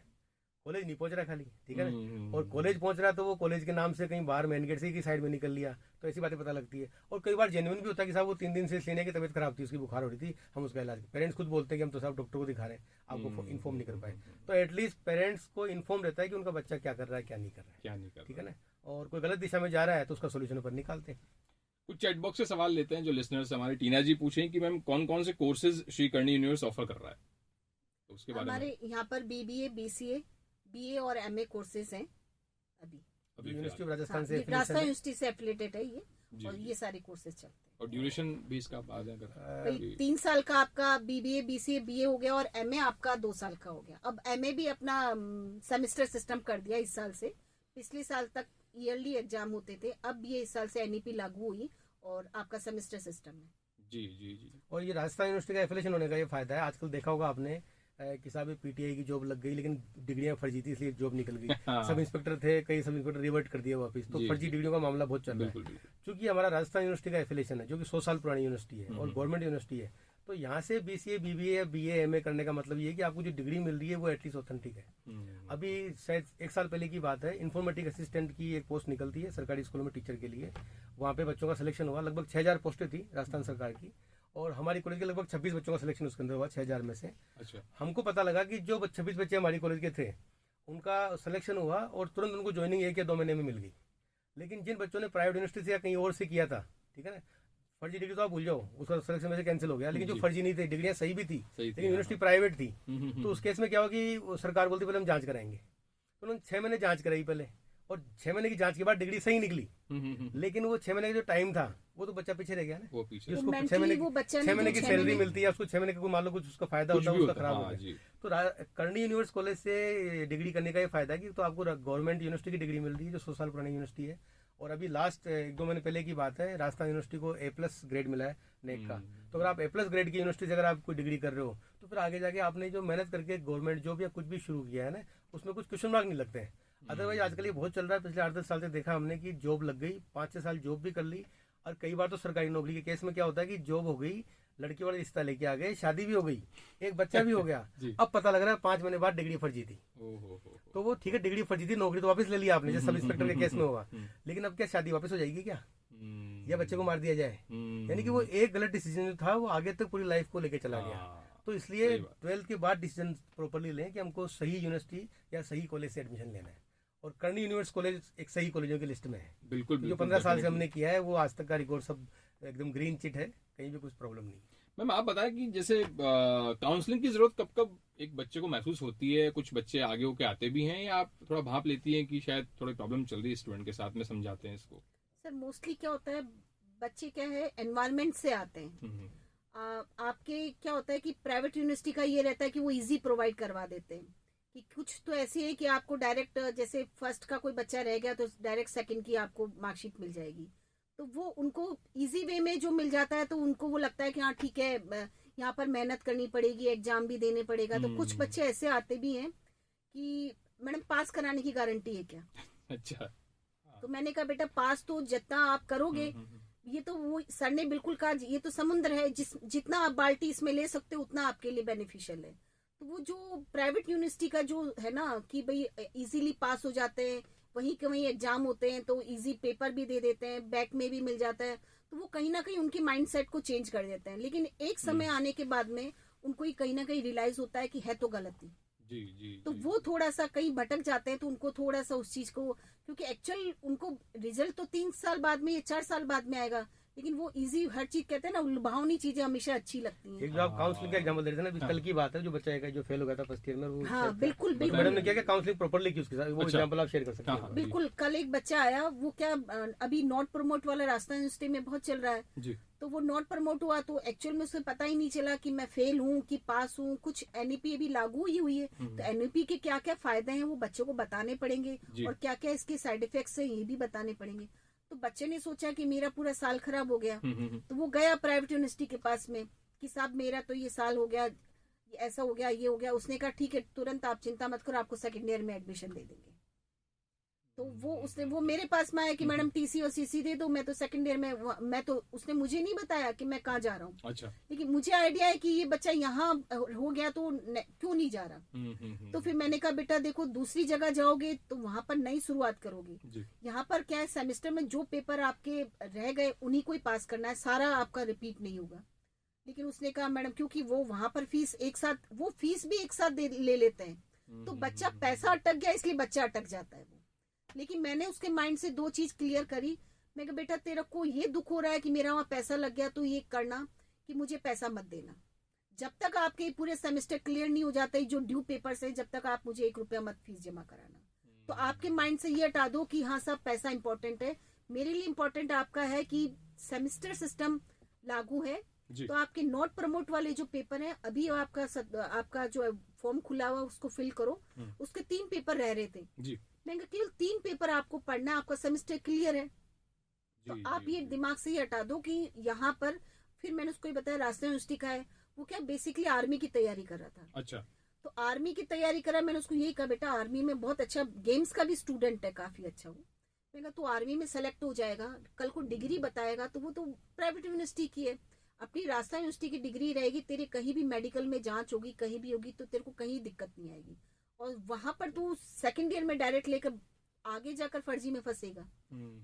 कॉलेज नहीं पहुंच रहा खाली, ठीक है ना। और कॉलेज पहुंच रहा है तो वो कॉलेज के नाम से कहीं बाहर मेन गेट से की साइड में निकल लिया, तो ऐसी बातें पता लगती है। और कई बार जेन्युइन भी होता है कि साहब वो 3 दिन से सीने की तबीयत खराब थी, उसकी बुखार हो रही थी, हम उसका इलाज, पेरेंट्स खुद बोलते हैं कि हम तो साहब डॉक्टर को दिखा रहे हैं, आपको इन्फॉर्म नहीं कर पाए। तो एटलीस्ट पेरेंट्स को इन्फॉर्म रहता है कि उनका बच्चा क्या कर रहा है, क्या नहीं कर रहा है, ठीक है ना। और कोई गलत दिशा में जा रहा है तो उसका सोल्यूशन पर निकालते हैं। कुछ चैट बॉक्स से सवाल लेते हैं जो लिसनर्स हमारे टीना जी पूछे कि मैम कौन कौन से courses Shri Karni universe offer कर रहा है, तो उसके बारे में। हमारे यहाँ पर BBA, BCA, BA और MA कोर्सेज हैं अभी यूनिवर्सिटी ऑफ राजस्थान से, राजस्थान यूनिवर्सिटी से एफिलेटेड है ये, और ये सारे कोर्सेज चलते हैं। और ड्यूरेशन भी इसका बाद है, 3 साल का आपका BBA, BCA, BA हो गया, और MA आपका 2 साल का हो गया। अब MA भी अपना सेमेस्टर सिस्टम कर दिया इस साल से। पिछले साल तक ईयरली एग्जाम होते थे, अब ये इस साल से NEP लागू हुई और आपका सेमेस्टर सिस्टम है। जी। और ये राजस्थान यूनिवर्सिटी का एफिलिएशन होने का ये फायदा है, आजकल देखा होगा आपने कि साहब पीटीआई की जॉब लग गई, लेकिन डिग्रियां फर्जी थी इसलिए जॉब निकल गई। हाँ। सब इंस्पेक्टर थे, कई सब इंस्पेक्टर रिवर्ट कर दिए वापस। तो जी, फर्जी जी। डिग्रियों का मामला बहुत चल रहा है। बिल्कुल बिल्कुल। क्योंकि हमारा राजस्थान यूनिवर्सिटी का एफिलेशन है, जो कि 100 साल पुरानी यूनिवर्सिटी है और गवर्नमेंट यूनिवर्सिटी है। तो यहाँ से बीसीए, बीबीए या बीए, एमए करने का मतलब ये है कि आपको जो डिग्री मिल रही है वो एटलीस्ट ऑथेंटिक है। अभी शायद 1 साल पहले की बात है, इन्फॉर्मेटिक असिस्टेंट की एक पोस्ट निकलती है सरकारी स्कूलों में टीचर के लिए। वहाँ पे बच्चों का सिलेक्शन हुआ, लगभग 6000 पोस्टें थी राजस्थान सरकार की, और हमारी कॉलेज के लगभग 26 बच्चों का सिलेक्शन उसके अंदर हुआ 6000 में से। अच्छा। हमको पता लगा कि जो 26 बच्चे हमारी कॉलेज के थे उनका सिलेक्शन हुआ और तुरंत उनको ज्वाइनिंग 1 या 2 महीने में मिल गई। लेकिन जिन बच्चों ने प्राइवेट यूनिवर्सिटी से या कहीं और से किया था, ठीक है ना, फर्जी डिग्री तो आप भूल जाओ, उसका सिलेक्शन में से कैंसिल हो गया। लेकिन जो फर्जी नहीं थे, डिग्रियां सही भी थी, लेकिन यूनिवर्सिटी प्राइवेट थी, तो उस केस में क्या हुआ कि सरकार बोलती पहले हम जांच कराएंगे। तो उन्होंने 6 महीने जांच कराई पहले, और 6 महीने की जांच के बाद डिग्री सही निकली। लेकिन वो 6 महीने का जो टाइम था वो तो बच्चा पीछे रह गया ना। वो पीछे जिसको 6 महीने की सैलरी मिलती है, उसको 6 महीने का कोई मान लो कुछ उसका फायदा होता है, उसका खराब हो गया। तो करणी यूनिवर्सिटी कॉलेज से डिग्री करने का ये फायदा है कि तो आपको गवर्नमेंट यूनिवर्सिटी की डिग्री मिल रही है जो 100 साल पुरानी यूनिवर्सिटी है। और अभी लास्ट 1-2 महीने पहले की बात है, राजस्थान यूनिवर्सिटी को A+ ग्रेड मिला है नेक का। तो अगर आप A+ ग्रेड की यूनिवर्सिटी से अगर आप कोई डिग्री कर रहे हो तो फिर आगे जाके आपने जो मेहनत करके गवर्नमेंट जॉब या कुछ भी शुरू किया है ना, उसमें कुछ क्वेश्चन मार्क नहीं लगते हैं। अदरवाइज आजकल ये बहुत चल रहा है, पिछले 8-10 साल से देखा हमने कि जॉब लग गई, 5-6 साल जॉब भी कर ली, और कई बार तो सरकारी नौकरी के केस में क्या होता है कि जॉब हो गई, लड़की वाले रिश्ता लेके आ गए, शादी भी हो गई, एक बच्चा भी हो गया, अब पता लग रहा है 5 महीने बाद डिग्री फर्जी थी। तो वो ठीक है, डिग्री फर्जी थी, नौकरी तो वापस ले लिया आपने, जैसे सब इंस्पेक्टर के केस में हुआ, लेकिन अब क्या शादी वापस हो जाएगी क्या, या बच्चे को मार दिया जाए? यानी कि वो एक गलत डिसीजन जो था वो आगे तक पूरी लाइफ को लेके चला गया। तो इसलिए 12th के बाद डिसीजन प्रॉपरली लें कि हमको सही यूनिवर्सिटी या सही कॉलेज से एडमिशन लेना है। और करणी यूनिवर्सिटी कॉलेज एक सही कॉलेजों की लिस्ट में है। बिल्कुल। जो 15 साल से हमने किया है वो आज तक का रिकॉर्ड सब एकदम ग्रीन चिट है, कहीं भी कुछ प्रॉब्लम नहीं। मैम आप बताएं कि जैसे काउंसलिंग की जरूरत कब कब एक बच्चे को महसूस होती है? कुछ बच्चे आगे होके आते भी हैं, या आप थोड़ा भाप लेती हैं कि शायद थोड़ी प्रॉब्लम चल रही है स्टूडेंट के साथ में, समझाते हैं इसको? सर मोस्टली क्या होता है, बच्चे क्या है एनवायरनमेंट से आते हैं। आपके क्या होता है कि प्राइवेट यूनिवर्सिटी का ये रहता है कि वो इजी प्रोवाइड करवा देते हैं, कि कुछ तो ऐसी है कि आपको डायरेक्ट जैसे फर्स्ट का कोई बच्चा रह गया तो डायरेक्ट सेकंड की आपको मार्कशीट मिल जाएगी, तो वो उनको इजी वे में जो मिल जाता है तो उनको वो लगता है कि हाँ ठीक है, यहाँ पर मेहनत करनी पड़ेगी, एग्जाम भी देने पड़ेगा। तो कुछ बच्चे ऐसे आते भी हैं कि मैडम पास कराने की गारंटी है क्या? अच्छा। तो मैंने कहा बेटा पास तो जितना आप करोगे, ये तो वो सर ने बिल्कुल कहा ये तो समुद्र है, जितना आप बाल्टी इसमें ले सकते हो उतना आपके लिए बेनिफिशियल है। तो वो जो प्राइवेट यूनिवर्सिटी का जो है ना कि भाई इजीली पास हो जाते हैं, वहीं के वहीं एग्जाम होते हैं तो इजी पेपर भी दे देते हैं, बैक में भी मिल जाता है, तो वो कहीं ना कहीं उनके माइंडसेट को चेंज कर देते हैं। लेकिन एक समय आने के बाद में उनको ही कहीं ना कहीं रियलाइज होता है कि है तो गलती। जी। तो वो थोड़ा सा कहीं भटक जाते हैं, तो उनको थोड़ा सा उस चीज को, क्योंकि एक्चुअल उनको रिजल्ट तो 3 साल बाद में या 4 साल बाद में आएगा, लेकिन वो इजी हर चीज कहते हैं ना, लुभावनी चीजें हमेशा अच्छी लगती हैं। एक जो आप काउंसलिंग का एग्जांपल दे रहे थे ना, कल की बात है, जो बच्चा एक जो फेल हो गया था फर्स्ट ईयर में, वो हाँ बिल्कुल बिल्कुल। मैडम ने क्या काउंसलिंग प्रॉपर्ली की उसके साथ, वो एग्जांपल आप शेयर कर सकते हैं? बिल्कुल, कल एक बच्चा आया, वो क्या अभी नॉट प्रमोट वाला राजस्थान यूनिवर्सिटी में बहुत चल रहा है जी। तो वो नॉट प्रमोट हुआ तो एक्चुअल में उसे पता ही नहीं चला कि मैं फेल हूँ कि पास हूँ। कुछ NEP अभी लागू ही हुई है, तो NEP के क्या क्या फायदे हैं वो बच्चों को बताने पड़ेंगे, और क्या क्या इसके साइड इफेक्ट्स हैं ये भी बताने पड़ेंगे। तो बच्चे ने सोचा कि मेरा पूरा साल खराब हो गया, तो वो गया प्राइवेट यूनिवर्सिटी के पास में कि साहब मेरा तो ये साल हो गया, ऐसा हो गया, ये हो गया। उसने कहा ठीक है, तुरंत आप चिंता मत करो, आपको सेकेंड ईयर में एडमिशन दे देंगे। तो वो मेरे पास में आया कि मैडम TC और CC दे दो, मैं तो सेकंड ईयर में, मैं तो उसने मुझे नहीं बताया कि मैं कहाँ जा रहा हूँ। अच्छा। लेकिन मुझे आइडिया है कि ये बच्चा यहाँ हो गया तो क्यों नहीं जा रहा। तो फिर मैंने कहा बेटा देखो, दूसरी जगह जाओगे तो वहां पर नई शुरुआत करोगे, यहाँ पर क्या है सेमेस्टर में जो पेपर आपके रह गए उन्हीं को ही पास करना है, सारा आपका रिपीट नहीं होगा। लेकिन उसने कहा मैडम क्योंकि वो वहां पर फीस एक साथ, वो फीस भी एक साथ ले लेते हैं, तो बच्चा पैसा अटक गया इसलिए बच्चा अटक जाता है वो। लेकिन मैंने उसके माइंड से 2 चीज क्लियर करी। मैं कहा बेटा तेरे को ये दुख हो रहा है कि मेरा वहां पैसा लग गया, तो ये करना कि मुझे पैसा मत देना, जब तक आपके पूरे सेमेस्टर क्लियर नहीं हो जाता, जो ड्यू पेपर्स है, जब तक आप मुझे 1 रुपया मत फीस जमा कराना। तो आपके माइंड से ये हटा दो कि हाँ साहब पैसा इंपॉर्टेंट है, मेरे लिए इंपॉर्टेंट आपका है कि सेमेस्टर सिस्टम लागू है। तो आपके नॉट प्रमोट वाले जो पेपर है, अभी आपका जो फॉर्म खुला हुआ उसको फिल करो, उसके 3 पेपर रह रहे थे। मैं केवल 3 पेपर आपको पढ़ना है, आपका सेमेस्टर क्लियर है। तो आप ये दिमाग से ही हटा दो कि यहाँ पर, फिर मैंने उसको बताया राजस्थान यूनिवर्सिटी का है, वो क्या बेसिकली आर्मी की तैयारी कर रहा था। अच्छा। तो आर्मी की तैयारी करा। मैंने उसको यही कहा, बेटा आर्मी में बहुत अच्छा, गेम्स का भी स्टूडेंट है काफी अच्छा वो। मैंने कहा तू आर्मी में सेलेक्ट हो जाएगा, कल को डिग्री बताएगा तो वो तो प्राइवेट यूनिवर्सिटी की है, अपनी राजस्थान यूनिवर्सिटी की डिग्री रहेगी, तेरे कहीं भी मेडिकल में जांच होगी, कहीं भी होगी, तो तेरे को कहीं दिक्कत नहीं आएगी। और वहां पर तू सेकंड ईयर में डायरेक्ट लेकर आगे जाकर फर्जी में फंसेगा।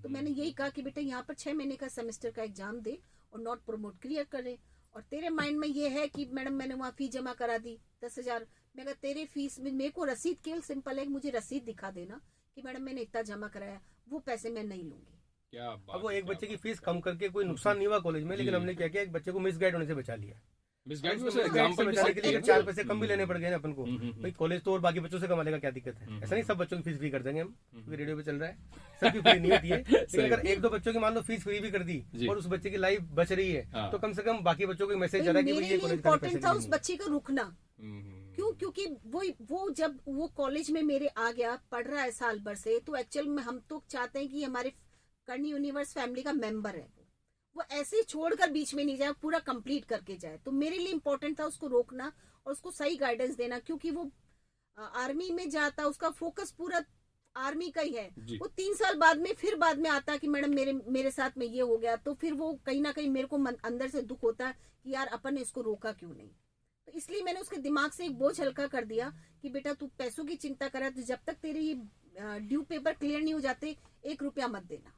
तो मैंने यही कहा कि बेटा यहाँ पर 6 महीने का सेमेस्टर का एग्जाम दे और नॉट प्रमोट क्लियर करे। और तेरे माइंड में ये है कि मैडम मैंने वहाँ फीस जमा करा दी 10,000, मैं कहा तेरे फीस में मेरे को रसीद, केवल सिंपल है, मुझे रसीद दिखा देना कि मैडम मैंने इतना जमा कराया, वो पैसे मैं नहीं लूंगी। क्या बात अब वो है, एक क्या बच्चे की बात फीस कम करके कोई नुकसान नहीं हुआ कॉलेज में, लेकिन हमने क्या किया, एक बच्चे को मिसगाइड होने से बचा लिया। मिसगाइड उसको से एग्जाम पर भी बचाने के लिए सेट 4 पैसे कम भी लेने पड़ गए ना अपन को। हम्म। भाई कॉलेज तो और बाकी बच्चों से कमा लेगा, क्या दिक्कत है? ऐसा नहीं सब बच्चों की फीस फ्री कर देंगे हम, क्योंकि रेडियो पे चल रहा है, सबकी फ्री नहीं होती है। लेकिन अगर 1-2 बच्चों की मान लो फीस फ्री भी कर दी और उस बच्चे की लाइफ बच रही है, तो कम से कम बाकी बच्चों को मैसेज जा रहा है कि ये कॉलेज का पैसा इम्पोर्टेंट था उस बच्चे का रुकना। क्यों? क्योंकि वो जब वो कॉलेज में मेरे आ गया, पढ़ रहा है साल भर से, तो एक्चुअल में हम तो चाहते हैं कि हमारे कर्णी यूनिवर्स फैमिली का मेंबर है, वो ऐसे ही छोड़कर बीच में नहीं जाए, पूरा कंप्लीट करके जाए। तो मेरे लिए इम्पोर्टेंट था उसको रोकना और उसको सही गाइडेंस देना, क्योंकि वो आर्मी में जाता, उसका फोकस पूरा आर्मी का ही है। वो 3 साल बाद में आता कि मैडम मेरे साथ में ये हो गया, तो फिर वो कहीं ना कहीं मेरे को अंदर से दुख होता है कि यार अपन ने इसको रोका क्यों नहीं। तो इसलिए मैंने उसके दिमाग से एक बोझ हल्का कर दिया कि बेटा तू पैसों की चिंता करा, तो जब तक तेरे ये ड्यू पेपर क्लियर नहीं हो जाते 1 रुपया मत देना।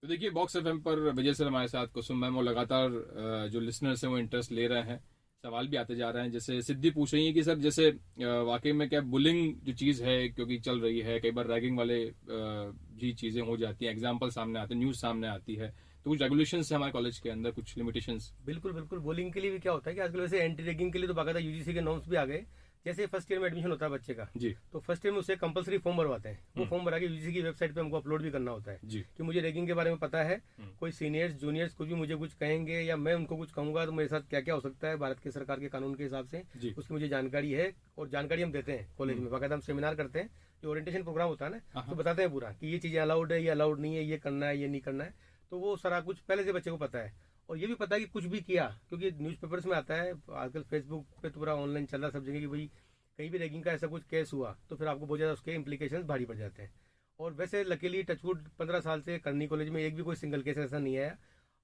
तो देखिए बॉक्स एफएम पर विजय सर हमारे साथ, कुसुम मैम, और लगातार जो लिसनर्स हैं वो इंटरेस्ट ले रहे हैं, सवाल भी आते जा रहे हैं। जैसे सिद्धि पूछ रही है कि सर जैसे वाकई में क्या बुलिंग जो चीज़ है क्योंकि चल रही है, कई बार रैगिंग वाले भी चीज़ें हो जाती हैं, एग्जाम्पल सामने आते हैं, न्यूज़ सामने आती है, तो कुछ रेगुलेशंस है हमारे कॉलेज के अंदर, कुछ लिमिटेशंस? बिल्कुल बिल्कुल। बुलिंग के लिए भी क्या होता है कि आजकल वैसे एंटी रैगिंग के लिए तो बाकायदा यूजीसी के नॉर्म्स भी आ गए। जैसे फर्स्ट ईयर में एडमिशन होता है बच्चे का जी, तो फर्स्ट ईयर में उसे कंपलसरी फॉर्म भरवाते हैं। वो फॉर्म भरा के यूजीसी की वेबसाइट पे हमको अपलोड भी करना होता है जी, कि मुझे रैगिंग के बारे में पता है, कोई सीनियर्स जूनियर्स कुछ भी मुझे कुछ कहेंगे या मैं उनको कुछ कहूंगा तो मेरे साथ क्या क्या हो सकता है भारत के सरकार के कानून के हिसाब से, उसकी मुझे जानकारी है। और जानकारी हम देते हैं कॉलेज में, बाकायदा हम सेमिनार करते हैं, जो ओरिएंटेशन प्रोग्राम होता है ना, तो बताते हैं पूरा कि ये चीजें अलाउड है, ये अलाउड नहीं है, ये करना है, ये नहीं करना है। तो वो सारा कुछ पहले से बच्चे को पता है। और ये भी पता है कि कुछ भी किया, क्योंकि न्यूज़पेपर्स में आता है, आजकल फेसबुक पे तो पूरा ऑनलाइन चल रहा सब जगह कि भाई कहीं भी रैगिंग का ऐसा कुछ केस हुआ तो फिर आपको बहुत ज़्यादा उसके इम्प्लीकेशंस भारी पड़ जाते हैं। और वैसे लकीली टचवुड 15 साल से करनी कॉलेज में एक भी कोई सिंगल केस ऐसा नहीं आया।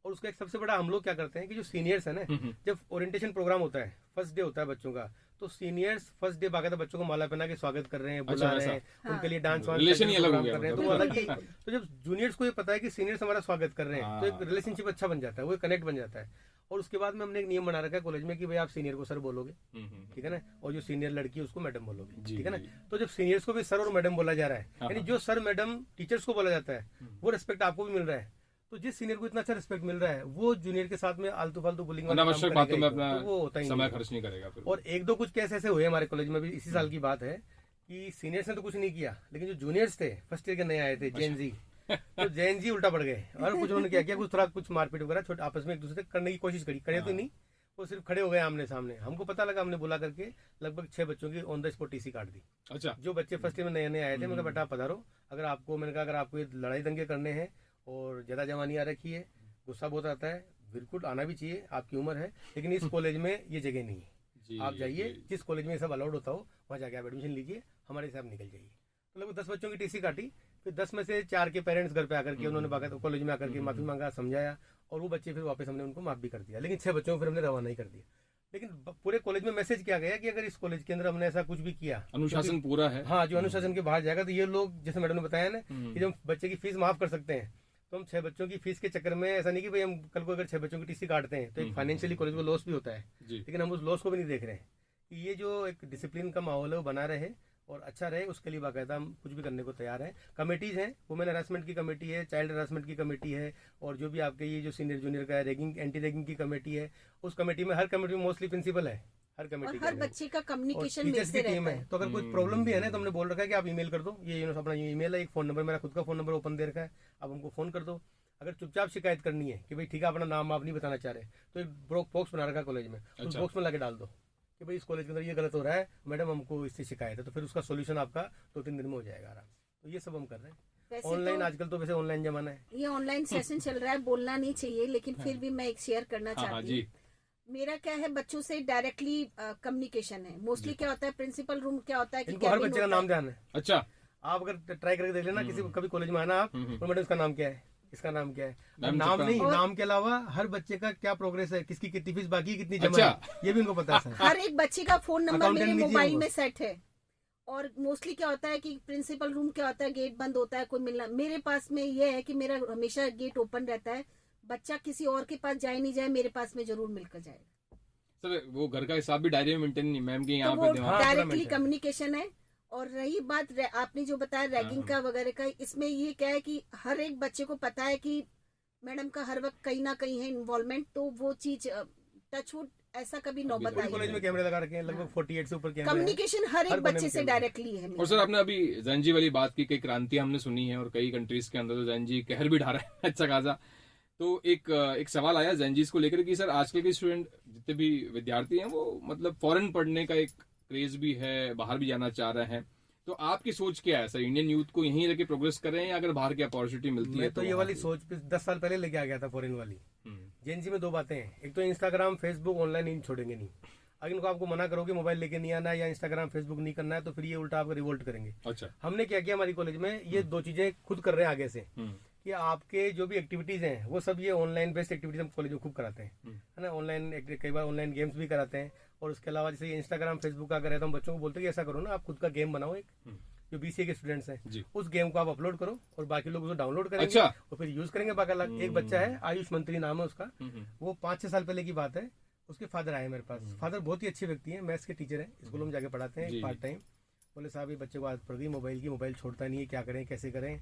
और उसका एक सबसे बड़ा हम लोग क्या करते हैं कि जो सीनियर्स है ना, जब ओरिएंटेशन प्रोग्राम होता है, फर्स्ट डे होता है बच्चों का, तो सीनियर्स फर्स्ट डे बाकायदा बच्चों को माला पहना के स्वागत कर रहे हैं, बुला रहे हैं, उनके लिए डांस रिलेशन ही अलग हो गया कर रहे हैं, तो वो अलग ही। तो जब जूनियर्स को ये पता है कि सीनियर्स हमारा स्वागत कर रहे हैं, तो एक रिलेशनशिप अच्छा बन जाता है, वो कनेक्ट बन जाता है। और उसके बाद में हमने एक नियम बना रखा है कॉलेज में कि भाई आप सीनियर को सर बोलोगे, ठीक है ना, और जो सीनियर लड़की है उसको मैडम बोलोगे, ठीक है ना। तो जब सीनियर्स को भी सर और मैडम बोला जा रहा है, यानी जो सर मैडम टीचर्स को बोला जाता है, वो रिस्पेक्ट आपको भी मिल रहा है। तो जिस सीनियर को इतना अच्छा रिस्पेक्ट मिल रहा है, वो जूनियर के साथ में आलतू फालतू बुलिंग अनावश्यक बातों में अपना वो होता ही समय खर्च नहीं करेगा फिर। और 1-2 कुछ केस ऐसे हुए हमारे कॉलेज में भी, इसी साल की बात है, कि सीनियर्स ने तो कुछ नहीं किया, लेकिन जो जूनियर्स थे फर्स्ट ईयर के नए आए थे, जेएनजी, तो जेएनजी उल्टा पड़ गए। और कुछ उन्होंने क्या किया, कुछ थोड़ा कुछ मारपीट वगैरह छोटे आपस में एक दूसरे से करने की कोशिश करी, करे तो नहीं, वो सिर्फ खड़े हो गए आमने सामने। हमको पता लगा, हमने बुला करके लगभग 6 बच्चों की ऑन द स्पॉट टीसी काट दी। अच्छा, जो बच्चे फर्स्ट ईयर में नए नए आए थे, मैंने कहा बेटा आप पधारो, अगर आपको, मैंने कहा अगर आपको ये लड़ाई दंगे करने हैं और ज्यादा जवानी आ रखी है, गुस्सा बहुत आता है, बिल्कुल आना भी चाहिए, आपकी उम्र है, लेकिन इस कॉलेज में ये जगह नहीं है। आप जाइए, जिस कॉलेज में सब अलाउड होता हो वहाँ जाके आप एडमिशन लीजिए, हमारे से आप निकल जाइए। तो लगभग 10 बच्चों की टीसी काटी, फिर 10 में से 4 के पेरेंट्स घर पे आकर के उन्होंने बाकायदा कॉलेज में आकर के माफी मांगा, समझाया, और वो बच्चे फिर वापस हमने उनको माफ भी कर दिया। लेकिन 6 बच्चों को फिर हमने रवाना ही कर दिया। लेकिन पूरे कॉलेज में मैसेज किया गया कि अगर इस कॉलेज के अंदर हमने ऐसा कुछ भी किया, अनुशासन पूरा है, हाँ, जो अनुशासन के बाहर जाएगा, तो ये लोग, जैसे मैडम ने बताया ना कि जब बच्चे की फीस माफ कर सकते हैं, तो हम 6 बच्चों की फीस के चक्कर में, ऐसा नहीं कि भाई हम कल को अगर 6 बच्चों की टीसी काटते हैं तो एक फाइनेंशियली कॉलेज को लॉस भी होता है, लेकिन हम उस लॉस को भी नहीं देख रहे हैं। कि ये जो एक डिसिप्लिन का माहौल है वो बना रहे और अच्छा रहे, उसके लिए बाकायदा हम कुछ भी करने को तैयार हैं। कमेटीज हैं, वुमेन हरासमेंट की कमेटी है, चाइल्ड हरासमेंट की कमेटी है, और जो भी आपके ये जो सीनियर जूनियर का रैगिंग एंटी रैगिंग की कमेटी है, उस कमेटी में, हर कमेटी में मोस्टली प्रिंसिपल है, हर कमेटी, हर बच्चे का कम्युनिकेशन टीचर्स की टीम है। तो अगर कोई प्रॉब्लम भी है ना, तो हमने बोल रखा है कि आप ईमेल कर दो, ये अपना ईमेल है, एक फोन नंबर, मेरा खुद का फोन नंबर ओपन दे रखा है, आप हमको फोन कर दो। अगर चुपचाप शिकायत करनी है कि भाई ठीक है अपना नाम आप नहीं बताना चाह रहे, तो एक बॉक्स बना रखा है कॉलेज में, उस बॉक्स में लाके डाल दो कि भाई इस कॉलेज के अंदर ये गलत हो रहा है, मैडम हमको इससे शिकायत है, तो फिर उसका सोल्यूशन आपका 2-3 दिन में हो जाएगा आराम। तो ये सब हम कर रहे हैं ऑनलाइन। आजकल तो वैसे ऑनलाइन जमाना है, ये ऑनलाइन सेशन चल रहा है, बोलना नहीं चाहिए, लेकिन फिर भी मैं एक शेयर करना चाहती हूँ। मेरा क्या है, बच्चों से डायरेक्टली कम्युनिकेशन है। मोस्टली क्या होता है, प्रिंसिपल रूम क्या होता है कि इनको हर बच्चे का नाम ध्यान है। अच्छा, आप अगर ट्राई करके देख लेना, किसी को कभी कॉलेज में आना आप, और मैडम इसका नाम क्या है, इसका नाम क्या है, मैम नाम नहीं, और- नाम के अलावा हर बच्चे का क्या प्रोग्रेस है, किसकी कितनी फीस बाकी है, कितनी जमा है, ये भी उनको पता है सर। हर एक बच्चे का फोन नंबर मेरे Accountant भी मोबाइल चाहिए में सेट है। और मोस्टली क्या होता है कि प्रिंसिपल रूम क्या होता है, गेट बंद होता है, कोई मिलना, मेरे पास में ये है कि मेरा हमेशा गेट ओपन रहता है। बच्चा किसी और के पास जाए नहीं जाए, मेरे पास में जरूर मिलकर जाएगा। सर वो घर का हिसाब भी डायरी में मेंटेन नहीं मैम के तो यहाँ वो पे दिमाग। हाँ, डायरेक्टली पूरा कम्युनिकेशन है। और रही बात आपने जो बताया रैगिंग का वगैरह का, इसमें ये क्या है कि हर एक बच्चे को पता है कि मैडम का हर वक्त कहीं ना कहीं है इन्वॉल्वमेंट, तो वो चीज टचवुड ऐसा कभी नौबत पूरी आई कॉलेज में कैमरे लगा रखे हैं, लगभग 48 से ऊपर कैमरे हैं। कम्युनिकेशन हर हर एक कोने बच्चे में से कैमरा है। डायरेक्टली है और सर आपने अभी जैनजी वाली बात की, कई क्रांति हमने सुनी है और कई कंट्रीज के अंदर तो जैनजी कहर भी ढा रहा है अच्छा खासा। तो एक सवाल आया जैनजीज को लेकर कि सर आजकल के स्टूडेंट जितने भी विद्यार्थी हैं वो मतलब फॉरेन पढ़ने का एक क्रेज भी है, बाहर भी जाना चाह रहे हैं। तो आपकी सोच क्या है सर, इंडियन यूथ को यहीं रह के प्रोग्रेस करें या अगर बाहर की अपॉर्चुनिटी मिलती है मैं तो ये वहाँ वाली पे? सोच 10 साल पहले लेके आ गया था, फॉरेन वाली। हम्म, जेएनजी में दो बातें हैं, एक तो इंस्टाग्राम फेसबुक ऑनलाइन इन छोड़ेंगे नहीं। अगर इनको आपको मना करोगे मोबाइल लेके नहीं आना है या इंस्टाग्राम फेसबुक नहीं करना है, तो फिर ये उल्टा आपको रिवोल्ट करेंगे। अच्छा। हमने क्या किया हमारी कॉलेज में, ये दो चीजें खुद कर रहे हैं आगे से, हम्म, कि आपके जो भी एक्टिविटीज हैं वो सब ये ऑनलाइन बेस्ड एक्टिविटीज हम कॉलेज में खूब कराते हैं, हम्म। है ना। ऑनलाइन कई बार ऑनलाइन गेम्स भी कराते हैं। और उसके अलावा जैसे इंस्टाग्राम फेसबुक का अगर है तो हम बच्चों को बोलते हैं कि ऐसा करो ना, आप खुद का गेम बनाओ एक, जो बीसीए के स्टूडेंट्स हैं जी। उस गेम को आप अपलोड करो और बाकी लोग उसको डाउनलोड करेंगे अच्छा। और फिर यूज करेंगे। बाकी अलग एक बच्चा है, आयुष मंत्री नाम है उसका, वो 5-6 साल पहले की बात है, उसके फादर आए मेरे पास। फादर बहुत ही अच्छे व्यक्ति हैं, मैथ्स के टीचर हैं, स्कूलों में जाके पढ़ाते जी। हैं पार्ट टाइम। बोले साहब ये बच्चे को आदत पड़ गई मोबाइल की, मोबाइल छोड़ता नहीं है, क्या करें कैसे करें,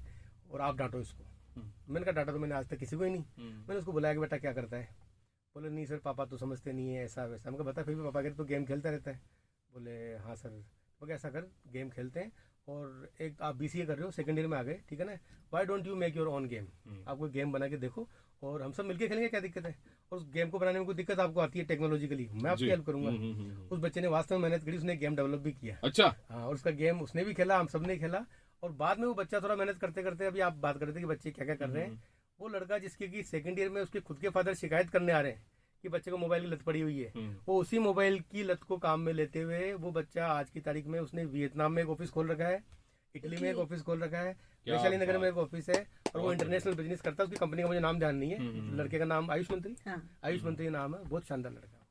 और आप डांटो इसको। मैंने कहा डांटा तो मैंने आज तक किसी को ही नहीं। मैंने उसको बुलाया कि बेटा क्या करता है, बोले नहीं सर पापा तो समझते नहीं है, ऐसा वैसा। हमको बता फिर भी पापा कहते तो गेम खेलता रहता है। बोले हाँ सर। तो ऐसा कर, गेम खेलते हैं, और एक आप बीसीए कर रहे हो, सेकंड ईयर में आ गए, ठीक है ना, why don't you make your own game. आप कोई गेम बना के देखो और हम सब मिलके खेलेंगे, क्या दिक्कत है। और उस गेम को बनाने में कोई दिक्कत आपको आती है टेक्नोलॉजिकली, मैं आपकी हेल्प करूंगा। उस बच्चे ने वास्तव में मेहनत करी, उसने गेम डेवलप भी किया। अच्छा। हाँ, और उसका गेम उसने भी खेला, हम सब ने खेला। और बाद में वो बच्चा थोड़ा मेहनत करते करते, अभी आप बात करते कि बच्चे क्या क्या कर रहे हैं, वो लड़का जिसके की सेकंड ईयर में उसके खुद के फादर शिकायत करने आ रहे हैं कि बच्चे को मोबाइल की लत पड़ी हुई है, वो उसी मोबाइल की लत को काम में लेते हुए वो बच्चा आज की तारीख में उसने वियतनाम में एक ऑफिस खोल रखा है, इटली में एक ऑफिस खोल रखा है, वैशाली नगर में एक ऑफिस है, और वो इंटरनेशनल बिजनेस करता है। उसकी कंपनी का मुझे नाम ध्यान नहीं है, लड़के का नाम आयुष मंत्री, आयुष मंत्री नाम है, बहुत शानदार लड़का।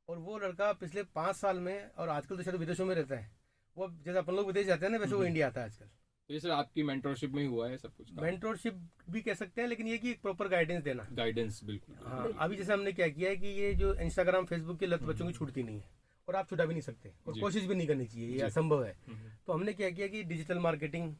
और वो लड़का पिछले 5 साल में, और आजकल तो शायद विदेशों में रहता है, वो जैसे अपन लोग विदेश जाते हैं ना, वैसे वो इंडिया आता है आजकल। तो ये सर आपकी मेंटरशिप में ही हुआ है सब कुछ? मेंटोरशिप भी कह सकते हैं, लेकिन ये कि एक प्रॉपर गाइडेंस देना। गाइडेंस बिल्कुल। हाँ, अभी जैसे हमने क्या किया है कि ये जो इंस्टाग्राम फेसबुक की लत बच्चों की छूटती नहीं है, और आप छुटा भी नहीं सकते, और जी। कोशिश भी नहीं करनी चाहिए, ये असंभव है। तो हमने क्या किया कि डिजिटल मार्केटिंग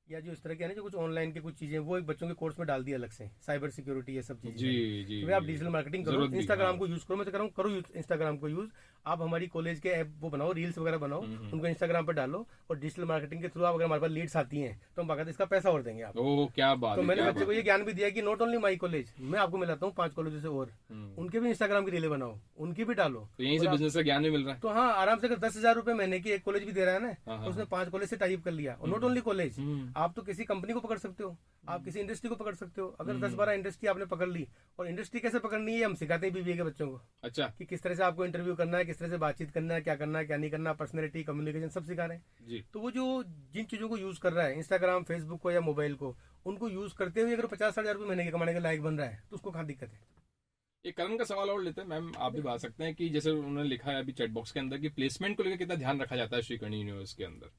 या जो इस तरह के है ना, जो कुछ ऑनलाइन के कुछ चीजें, वो एक बच्चों के कोर्स में डाल दिया अलग से, साइबर सिक्योरिटी, ये सब चीजें। जी जी। कि भाई आप डिजिटल मार्केटिंग करो, जरूरत भी, इंस्टाग्राम हाँ। को यूज करो, मैं तो कह रहा हूँ करो इंस्टाग्राम को यूज। आप हमारी कॉलेज के ऐप वो बनाओ, रील्स वगैरह बनाओ, उनको इंस्टाग्राम पर डालो, और डिजिटल मार्केटिंग के थ्रू आप अगर हमारे पास लीड्स आती हैं तो हम बाकायदा इसका पैसा और देंगे आप। ओह क्या बात तो है, मैंने क्या बच्चे को बात ये ज्ञान भी दिया कि नॉट ओनली माई कॉलेज, मैं आपको मिलाता हूँ 5 कॉलेजों से और, उनके भी इंस्टाग्राम की रीलें बनाओ, उनकी भी डालो। तो यहीं से और आप- बिजनेस का ज्ञान भी मिल रहा है। तो हाँ, आराम से अगर 10,000 रुपए महीने की एक कॉलेज भी दे रहा है ना, हाँ, तो उसने 5 कॉलेज से टाइप कर लिया। और नॉट ओनली कॉलेज, आप तो किसी कंपनी को पकड़ सकते हो, आप किसी इंडस्ट्री को पकड़ सकते हो। अगर 10-12 इंडस्ट्री आपने पकड़ ली, और इंडस्ट्री कैसे पकड़नी है हम सिखाते हैं बीबीए के बच्चों को, अच्छा कि किस तरह से आपको इंटरव्यू करना है, किस तरह से बातचीत करना है, क्या करना है क्या नहीं करना, पर्सनैलिटी, कम्युनिकेशन, सब सिखा रहे हैं। जी। तो वो जो जिन चीजों को यूज कर रहा है, इंस्टाग्राम फेसबुक को या मोबाइल को, उनको यूज करते हुए अगर 50-60 रुपए महीने के कमाने के लायक बन रहा है, तो उसको कहाँ दिक्कत है। एक करण का सवाल और लेते हैं मैम, आप भी बता सकते हैं कि जैसे उन्होंने लिखा है अभी चैट बॉक्स के अंदर कि प्लेसमेंट को लेकर कितना ध्यान रखा जाता है श्री कर्ण यूनिवर्सिटी के अंदर?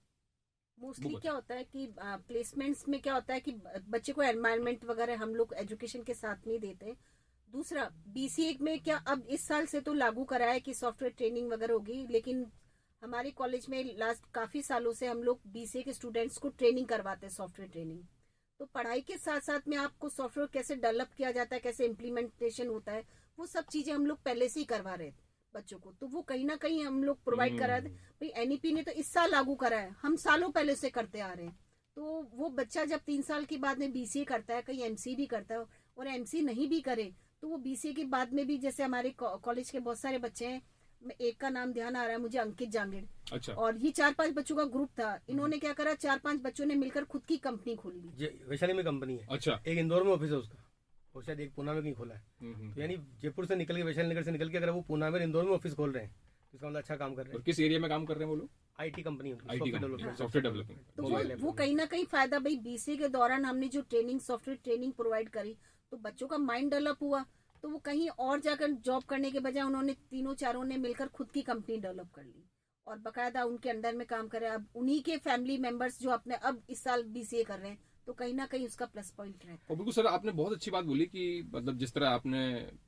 मोस्टली क्या होता है कि प्लेसमेंट्स में क्या होता है कि बच्चे को एनवायरनमेंट वगैरह हम लोग एजुकेशन के साथ नहीं देते। दूसरा, बीसीए में क्या अब इस साल से तो लागू करा है कि सॉफ्टवेयर ट्रेनिंग वगैरह होगी, लेकिन हमारे कॉलेज में लास्ट काफी सालों से हम लोग बीसीए के स्टूडेंट्स को ट्रेनिंग करवाते हैं, सॉफ्टवेयर ट्रेनिंग। तो पढ़ाई के साथ साथ में आपको सॉफ्टवेयर कैसे डेवलप किया जाता है, कैसे इम्प्लीमेंटेशन होता है, वो सब चीजें हम लोग पहले से ही करवा रहे थे बच्चों को। तो वो कहीं ना कहीं हम लोग प्रोवाइड करा रहे थे। भाई एनईपी ने तो इस साल लागू करा है, हम सालों पहले से करते आ रहे हैं। तो वो बच्चा जब 3 साल के बाद में बीसीए करता है, कहीं एमसी भी करता है, और एमसी नहीं भी करे तो वो बीसीए के बाद में भी, जैसे हमारे कॉलेज के बहुत सारे बच्चे हैं, एक का नाम ध्यान आ रहा है मुझे, अंकित जांगिड़। अच्छा। और ये 4-5 बच्चों का ग्रुप था। इन्होंने क्या करा, 4-5 बच्चों ने मिलकर खुद की कंपनी खोल ली। वैशाली में कंपनी है, अच्छा। एक इंदौर में ऑफिस है उसका, और शायद एक पूना में कहीं खोला है। तो यानी जयपुर से निकल के, वैशाली नगर से निकल के अगर वो पूना में, इंदौर में ऑफिस खोल रहे हैं तो इसका मतलब अच्छा काम कर रहे हैं। और किस एरिया में काम कर रहे हैं वो लोग? IT company, software development. तो वो कहीं ना कहीं फायदा, भाई बीसीए के दौरान हमने जो ट्रेनिंग, सॉफ्टवेयर ट्रेनिंग प्रोवाइड करी, तो बच्चों का माइंड डेवलप हुआ, तो वो कहीं और जाकर जॉब करने के बजाय उन्होंने तीनों चारों ने मिलकर खुद की कंपनी डेवलप कर ली और बकायदा उनके अंडर में काम करे। अब उन्हीं के फैमिली मेंबर्स जो अपने अब इस साल बीसीए कर रहे हैं, तो कहीं ना कहीं उसका प्लस पॉइंट रहता है। और बिल्कुल सर, आपने बहुत अच्छी बात बोली कि मतलब जिस तरह आपने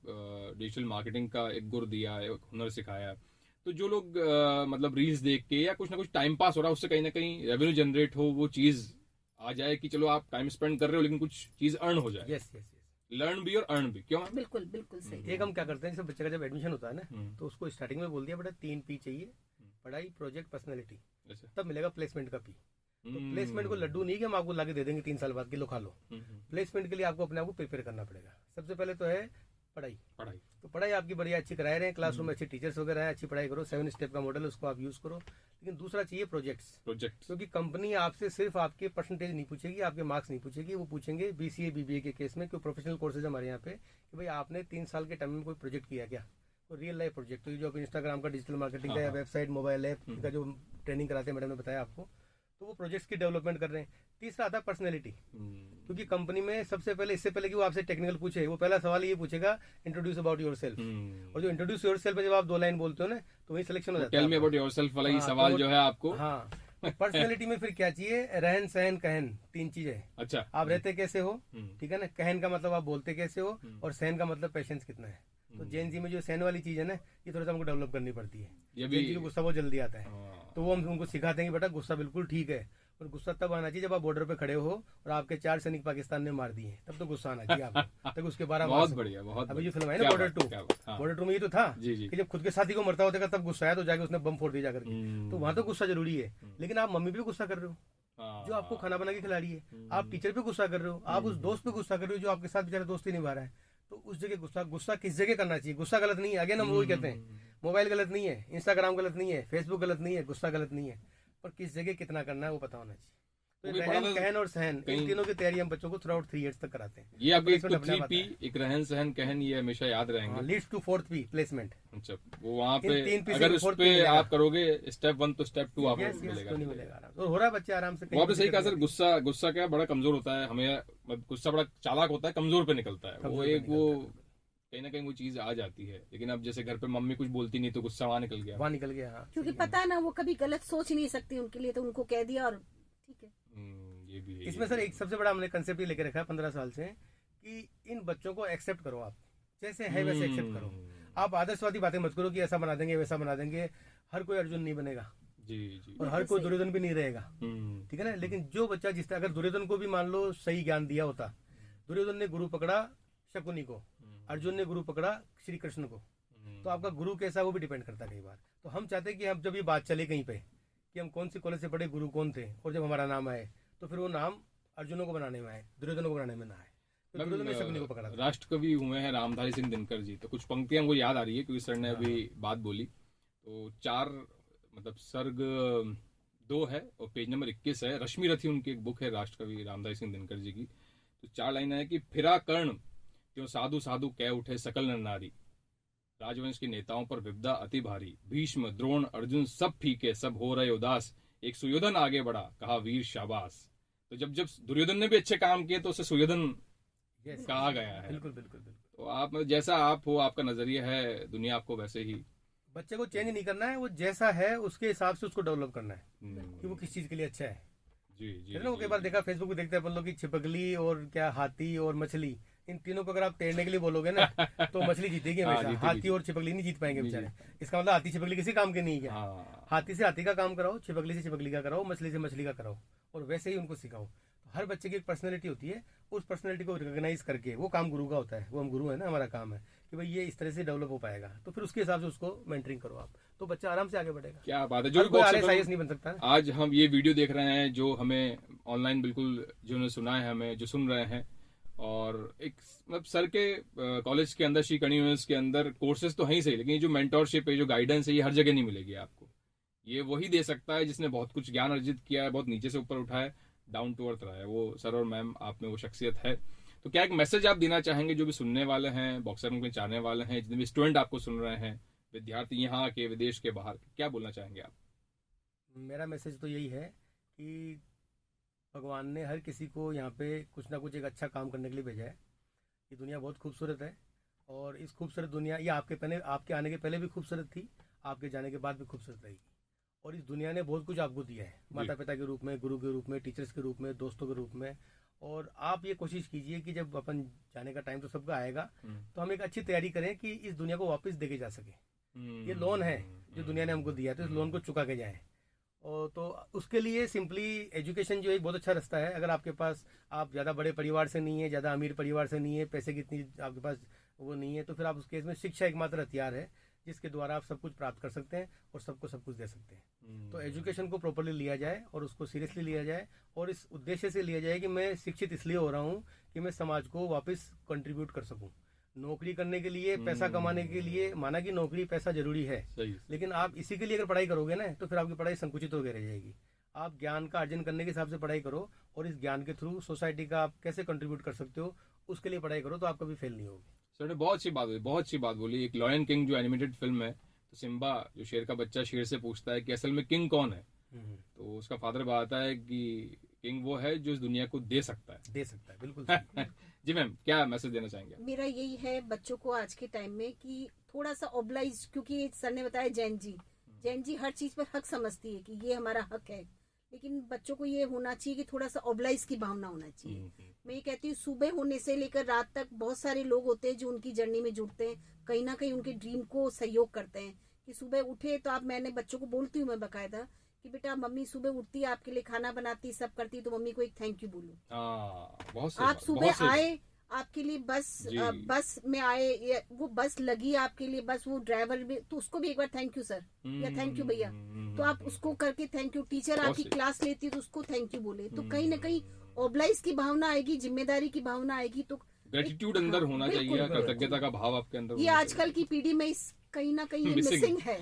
डिजिटल मार्केटिंग का एक गुर दिया, एक हुनर सिखाया, तो जो लोग मतलब रील्स देख के या कुछ ना कुछ टाइम पास हो रहा है, उससे कहीं ना कहीं रेवेन्यू जनरेट हो, वो चीज आ जाए कि चलो आप टाइम स्पेंड कर रहे हो लेकिन कुछ चीज अर्न हो जाए। यस यस, लर्न भी और अर्न भी। क्यों? बिल्कुल बिल्कुल सही। एक हम क्या करते हैं, जैसे बच्चे का जब एडमिशन होता है ना, तो उसको स्टार्टिंग में बोल दिया बेटा 3 P चाहिए, पढ़ाई, प्रोजेक्ट, पर्सनैलिटी, तब मिलेगा प्लेसमेंट का P। तो प्लेसमेंट को लड्डू नहीं कि हम आपको लाके दे देंगे 3 साल बाद कि लो खा लो। प्लेसमेंट के लिए आपको अपने आप को प्रिपेयर करना पड़ेगा। सबसे पहले तो है पढ़ाई। तो पढ़ाई आपकी बढ़िया अच्छी करा रहे हैं, क्लासरूम में अच्छे टीचर्स वगैरह है, अच्छी पढ़ाई करो, 7 स्टेप का मॉडल उसको आप यूज करो। लेकिन दूसरा चाहिए प्रोजेक्ट्स, क्योंकि कंपनी आपसे सिर्फ आपके परसेंटेज नहीं पूछेगी, आपके मार्क्स नहीं पूछेगी, वो पूछेंगे बीसीए बीबीए के केस में, क्योंकि प्रोफेशनल कोर्सेज हमारे यहाँ पे, कि भाई आपने 3 साल के टर्म में कोई प्रोजेक्ट किया क्या, तो रियल लाइफ प्रोजेक्ट। तो जो इंस्टाग्राम का डिजिटल मार्केटिंग का या वेबसाइट, मोबाइल ऐप का जो ट्रेनिंग कराते हैं, मैडम ने बताया आपको, तो वो प्रोजेक्ट्स की डेवलपमेंट कर रहे हैं। तीसरा आता है पर्सनैलिटी, क्योंकि कंपनी में सबसे पहले, इससे पहले कि वो आपसे टेक्निकल पूछे, वो पहला सवाल ये पूछेगा इंट्रोड्यूस अबाउट योरसेल्फ। और जो इंट्रोड्यूस योरसेल्फ में जब आप 2 लाइन बोलते हो ना, तो वही सिलेक्शन हो जाता है। टेल मी अबाउट योरसेल्फ वाला ही सवाल जो है आपको। हाँ, पर्सनैलिटी में फिर क्या चाहिए, रहन सहन कहन, 3 चीजें। अच्छा, आप रहते कैसे हो, ठीक है ना, कहन का मतलब आप बोलते कैसे हो, और सहन का मतलब पेशेंस कितना है। तो जेन जी में जो सहन वाली चीज है ना, ये थोड़ा सा हमको डेवलप करनी पड़ती है। जेन जी को गुस्सा बहुत जल्दी आता है, तो वो हम उनको सिखाते हैं कि बेटा गुस्सा बिल्कुल ठीक है, और गुस्सा तब आना चाहिए जब आप बॉर्डर पे खड़े हो और आपके 4 सैनिक पाकिस्तान ने मार दिए, तब तो गुस्सा आना चाहिए आपको। तब उसके 12 बहुत बढ़िया, बहुत अभी जो फिल्म है ना बॉर्डर 2 में ये तो था कि जब खुद के साथी को मरता होता तब गुस्सा आया, तो जाके उसने बम फोड़ दिया जाकर के। तो वहां तो गुस्सा जरूरी है, लेकिन आप मम्मी पे गुस्सा कर रहे हो जो आपको खाना बना के खिला रही है, आप टीचर पे गुस्सा कर रहे हो, आप उस दोस्त पे गुस्सा कर रहे हो जो आपके साथ बेचारा दोस्ती निभा रहा है। तो उस जगह गुस्सा किस जगह करना चाहिए। गुस्सा गलत नहीं है, अगेन हम वही कहते हैं, मोबाइल गलत नहीं है, इंस्टाग्राम गलत नहीं है, फेसबुक गलत नहीं है, गुस्सा गलत नहीं है, पर किस जगह कितना करना है वो पता होना चाहिए। तो रहन कहन और सहन, इन तीनों की तैयारी हम बच्चों को थ्रू आउट 3 इयर्स तक कराते हैं। ये आपके 3 P, एक रहन सहन कहन, ये हमेशा याद रहेंगे। Leads to 4th P, placement. अच्छा, वो वहाँ पे अगर उस पे आप करोगे स्टेप 1 तो स्टेप 2 आपको मिलेगा। तो हो रहा है बच्चे आराम से। वो आपने सही कहा सर, गुस्सा क्या बड़ा कमजोर होता है, हमें गुस्सा बड़ा चालाक होता है, कमजोर पे निकलता है। वो एक वो कहीं ना कहीं वो चीज आ जाती है। लेकिन अब जैसे घर पे मम्मी कुछ बोलती नहीं तो गुस्सा वहाँ निकल गया। हाँ, क्योंकि पता है ना, वो कभी गलत सोच नहीं सकती, उनके लिए तो उनको कह दिया और ठीक है। ये भी है। इसमें सर एक सबसे बड़ा हमने कंसेप्ट ये लेके रखा है 15 साल से, कि इन बच्चों को एक्सेप्ट करो, आप जैसे है वैसे एक्सेप्ट करो। आप आदर्शवादी बातें मत करो कि ऐसा बना देंगे वैसा बना देंगे। हर कोई अर्जुन नहीं बनेगा जी, और हर कोई दुर्योधन भी नहीं रहेगा, ठीक है ना। लेकिन जो बच्चा जिस तरह, अगर दुर्योधन को भी मान लो सही ज्ञान दिया होता, दुर्योधन ने गुरु पकड़ा शकुनी को, अर्जुन ने गुरु पकड़ा श्री कृष्ण को, तो आपका गुरु कैसा वो भी डिपेंड करता है कई बार। तो हम चाहते हैं कि हम जब ये बात चले कहीं पे कि हम कौन सी कॉलेज से पढ़े, गुरु कौन थे, और जब हमारा नाम आए तो फिर वो नाम अर्जुनों को बनाने में आए, दुर्योधनों को बनाने में ना आए। तो दुर्योधन ने शकुनी को पकड़ा। राष्ट्र कवि हुए हैं रामधारी सिंह दिनकर जी, तो कुछ पंक्तियां हमको याद आ रही है क्योंकि सर ने अभी बात बोली। तो 4 मतलब सर्ग 2 है और पेज नंबर 21 है। रश्मि रथी उनकी एक बुक है राष्ट्र कवि रामधारी सिंह दिनकर जी की। तो 4 लाइन है कि फिरा कर्ण क्यों साधु साधु कह उठे सकल नर नारी, राजवंश के नेताओं पर विपदा अति भारी, भीष्म द्रोण अर्जुन सब फीके सब हो रहे उदास, एक सुयोधन आगे बढ़ा कहा वीर शाबाश। तो जब दुर्योधन ने भी अच्छे काम किए तो उसे सुयोधन कहा गया है। बिल्कुल। तो आप जैसा आप हो, आपका नजरिया है, दुनिया आपको वैसे ही। बच्चे को चेंज नहीं करना है, वो जैसा है उसके हिसाब से उसको डेवलप करना है कि वो किस चीज के लिए अच्छा है। जी। वो कई बार देखा फेसबुक पे देखते हैं अपन लोग कि छिपकली और क्या हाथी और मछली, इन तीनों को अगर आप तैरने के लिए बोलोगे ना तो मछली जीतेगी हमेशा, हाथी और छिपकली नहीं जीत पाएंगे बेचारे। इसका मतलब हाथी छिपकली किसी काम के नहीं है। हाथी से हाथी का काम कराओ, छिपकली से छिपकली का कराओ, मछली से मछली का कराओ, और वैसे ही उनको सिखाओ। तो हर बच्चे की एक पर्सनैलिटी होती है, उस पर्सनैलिटी को रिकॉग्नाइज करके, वो काम गुरु का होता है, वो हम गुरु है ना, हमारा काम है कि भाई ये इस तरह से डेवलप हो पाएगा, तो फिर उसके हिसाब से उसको मेंटरिंग करो आप, तो बच्चा आराम से आगे बढ़ेगा। क्या बात है। जो IAS नहीं बन सकता। आज हम ये वीडियो देख रहे हैं, जो हमें ऑनलाइन बिल्कुल जिन्होंने सुना है, हमें जो सुन रहे हैं, और एक मतलब सर के कॉलेज के अंदर, श्री कर्ण यूनिवर्सिटी के अंदर कोर्सेज तो है ही सही, लेकिन ये जो मेंटोरशिप है, जो गाइडेंस है, ये हर जगह नहीं मिलेगी आपको। ये वही दे सकता है जिसने बहुत कुछ ज्ञान अर्जित किया है, बहुत नीचे से ऊपर उठा है, डाउन टू अर्थ रहा है। वो सर और मैम आप में वो शख्सियत है। तो क्या एक मैसेज आप देना चाहेंगे जो भी सुनने वाले हैं, बॉक्सर में चाहने वाले हैं, जितने भी स्टूडेंट आपको सुन रहे हैं, विद्यार्थी यहाँ के, विदेश के, बाहर के, क्या बोलना चाहेंगे आप? मेरा मैसेज तो यही है कि भगवान ने हर किसी को यहाँ पे कुछ ना कुछ एक अच्छा काम करने के लिए भेजा है। ये दुनिया बहुत खूबसूरत है और इस खूबसूरत दुनिया ये आपके आने के पहले भी खूबसूरत थी, आपके जाने के बाद भी खूबसूरत रहेगी। और इस दुनिया ने बहुत कुछ आपको दिया है, माता पिता के रूप में, गुरु के रूप में, टीचर्स के रूप में, दोस्तों के रूप में। और आप ये कोशिश कीजिए कि जब अपन जाने का टाइम तो सबका आएगा, तो हम एक अच्छी तैयारी करें कि इस दुनिया को वापस देके जा सके। ये लोन है जो दुनिया ने हमको दिया, तो इस लोन को चुका के जाएं। और तो उसके लिए सिंपली एजुकेशन जो एक बहुत अच्छा रास्ता है। अगर आपके पास, आप ज़्यादा बड़े परिवार से नहीं है, ज़्यादा अमीर परिवार से नहीं है, पैसे की इतनी आपके पास वो नहीं है, तो फिर आप उस केस में शिक्षा एकमात्र हथियार है जिसके द्वारा आप सब कुछ प्राप्त कर सकते हैं और सबको सब कुछ दे सकते हैं। तो एजुकेशन को प्रॉपरली लिया जाए और उसको सीरियसली लिया जाए और इस उद्देश्य से लिया जाए कि मैं शिक्षित इसलिए हो रहा हूँ कि मैं समाज को वापस कंट्रीब्यूट कर सकूँ। नौकरी करने के लिए, पैसा कमाने के लिए, माना कि नौकरी पैसा जरूरी है, लेकिन आप इसी के लिए अगर पढ़ाई करोगे ना, तो फिर आपकी पढ़ाई संकुचित होकर रह जाएगी। आप ज्ञान का अर्जन करने के हिसाब से पढ़ाई करो और इस ज्ञान के थ्रू सोसाइटी का आप कैसे कंट्रीब्यूट कर सकते हो उसके लिए पढ़ाई करो, तो आप कभी फेल नहीं होगी। सर ने बहुत अच्छी बात बोली, बहुत अच्छी बात बोली। एक लॉयन किंग जो एनिमेटेड फिल्म है, तो सिम्बा जो शेर का बच्चा शेर से पूछता है कि असल में किंग कौन है, तो उसका फादर बताता है कि किंग वो है जो इस दुनिया को दे सकता है। बिल्कुल। जी मैम, क्या मैसेज देना चाहेंगे? मेरा यही है बच्चों को आज के टाइम में कि थोड़ा सा ऑब्लाइज, क्योंकि सर ने बताया जैन जी हर चीज पर हक समझती है कि ये हमारा हक है, लेकिन बच्चों को ये होना चाहिए कि थोड़ा सा ऑब्लाइज की भावना होना चाहिए। मैं ये कहती हूँ सुबह होने से लेकर रात तक बहुत सारे लोग होते हैं जो उनकी जर्नी में जुड़ते हैं, कहीं ना कहीं उनके ड्रीम को सहयोग करते हैं कि सुबह उठे तो मैंने बच्चों को बोलती हूँ मैं बकायदा कि बेटा मम्मी सुबह उठती है, आपके लिए खाना बनाती, सब करती, तो मम्मी को एक थैंक यू बोलो। आप सुबह आए, आपके लिए बस में आए, वो बस लगी आपके लिए, बस वो ड्राइवर भी, तो उसको भी एक बार थैंक यू सर या थैंक यू भैया, तो आप उसको करके थैंक यू। टीचर आपकी क्लास लेती है तो उसको थैंक यू बोले, तो कहीं ना कहीं ऑब्लाइज की भावना आएगी, जिम्मेदारी की भावना आएगी, तो ग्रेटिट्यूड अंदर होना चाहिए, कृतज्ञता का भाव आपके अंदर। ये आजकल की पीढ़ी में कहीं ना कहीं मिसिंग है।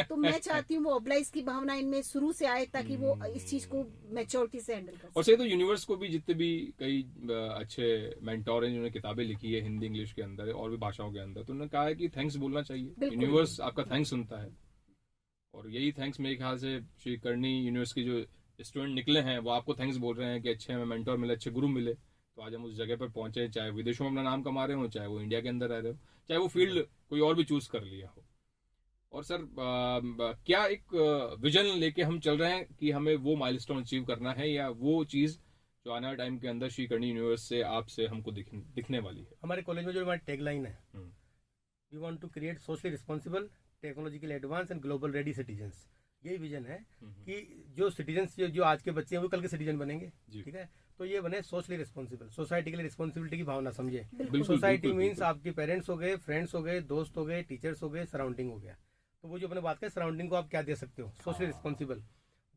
तो मैं चाहती हूँ वो ऑब्लाइज की भावना इनमें शुरू से आए ताकि वो इस चीज को मैच्योरिटी से हैंडल कर सके। और सही तो यूनिवर्स को भी जितने भी कई अच्छे मेंटोर हैं जिन्होंने किताबें लिखी है हिंदी इंग्लिश के अंदर और भी भाषाओं के अंदर, तो उन्होंने कहा है कि थैंक्स बोलना चाहिए। यूनिवर्स आपका थैंक्स सुनता है और यही थैंक्स मेरे ख्याल से श्री करणी यूनिवर्स के जो स्टूडेंट निकले हैं वो आपको थैंक्स बोल रहे हैं कि अच्छे हमें मेंटोर मिले, अच्छे गुरु मिले, तो आज हम उस जगह पर पहुंचे, चाहे विदेशों में अपना नाम कमा रहे हो, चाहे वो इंडिया के अंदर रह रहे हो, चाहे वो फील्ड कोई और भी चूज कर लिया हो। और सर क्या एक विजन लेके हम चल रहे हैं कि हमें वो माइलस्टोन अचीव करना है या वो चीज जो आने वाले टाइम के अंदर श्री करणी यूनिवर्स से आपसे हमको दिखने वाली है? हमारे कॉलेज में जो हमारी टैगलाइन है, we want to create socially responsible, technologically advance and global ready citizens. यही विजन है कि जो सिटीजन्स जो आज के बच्चे हैं वो कल के सिटीजन बनेंगे, ठीक है। तो ये बने सोशली रिस्पॉन्सिबल, सोसाइटी के लिए रिस्पॉन्सिबिलिटी की भावना समझे। सोसाइटी मीन्स आपके पेरेंट्स हो गए, फ्रेंड्स हो गए, दोस्त हो गए, टीचर्स हो गए, सराउंडिंग हो गया। तो वो जो अपने बात करें सराउंडिंग को आप क्या दे सकते हो, सोशली रिस्पॉन्सिबल।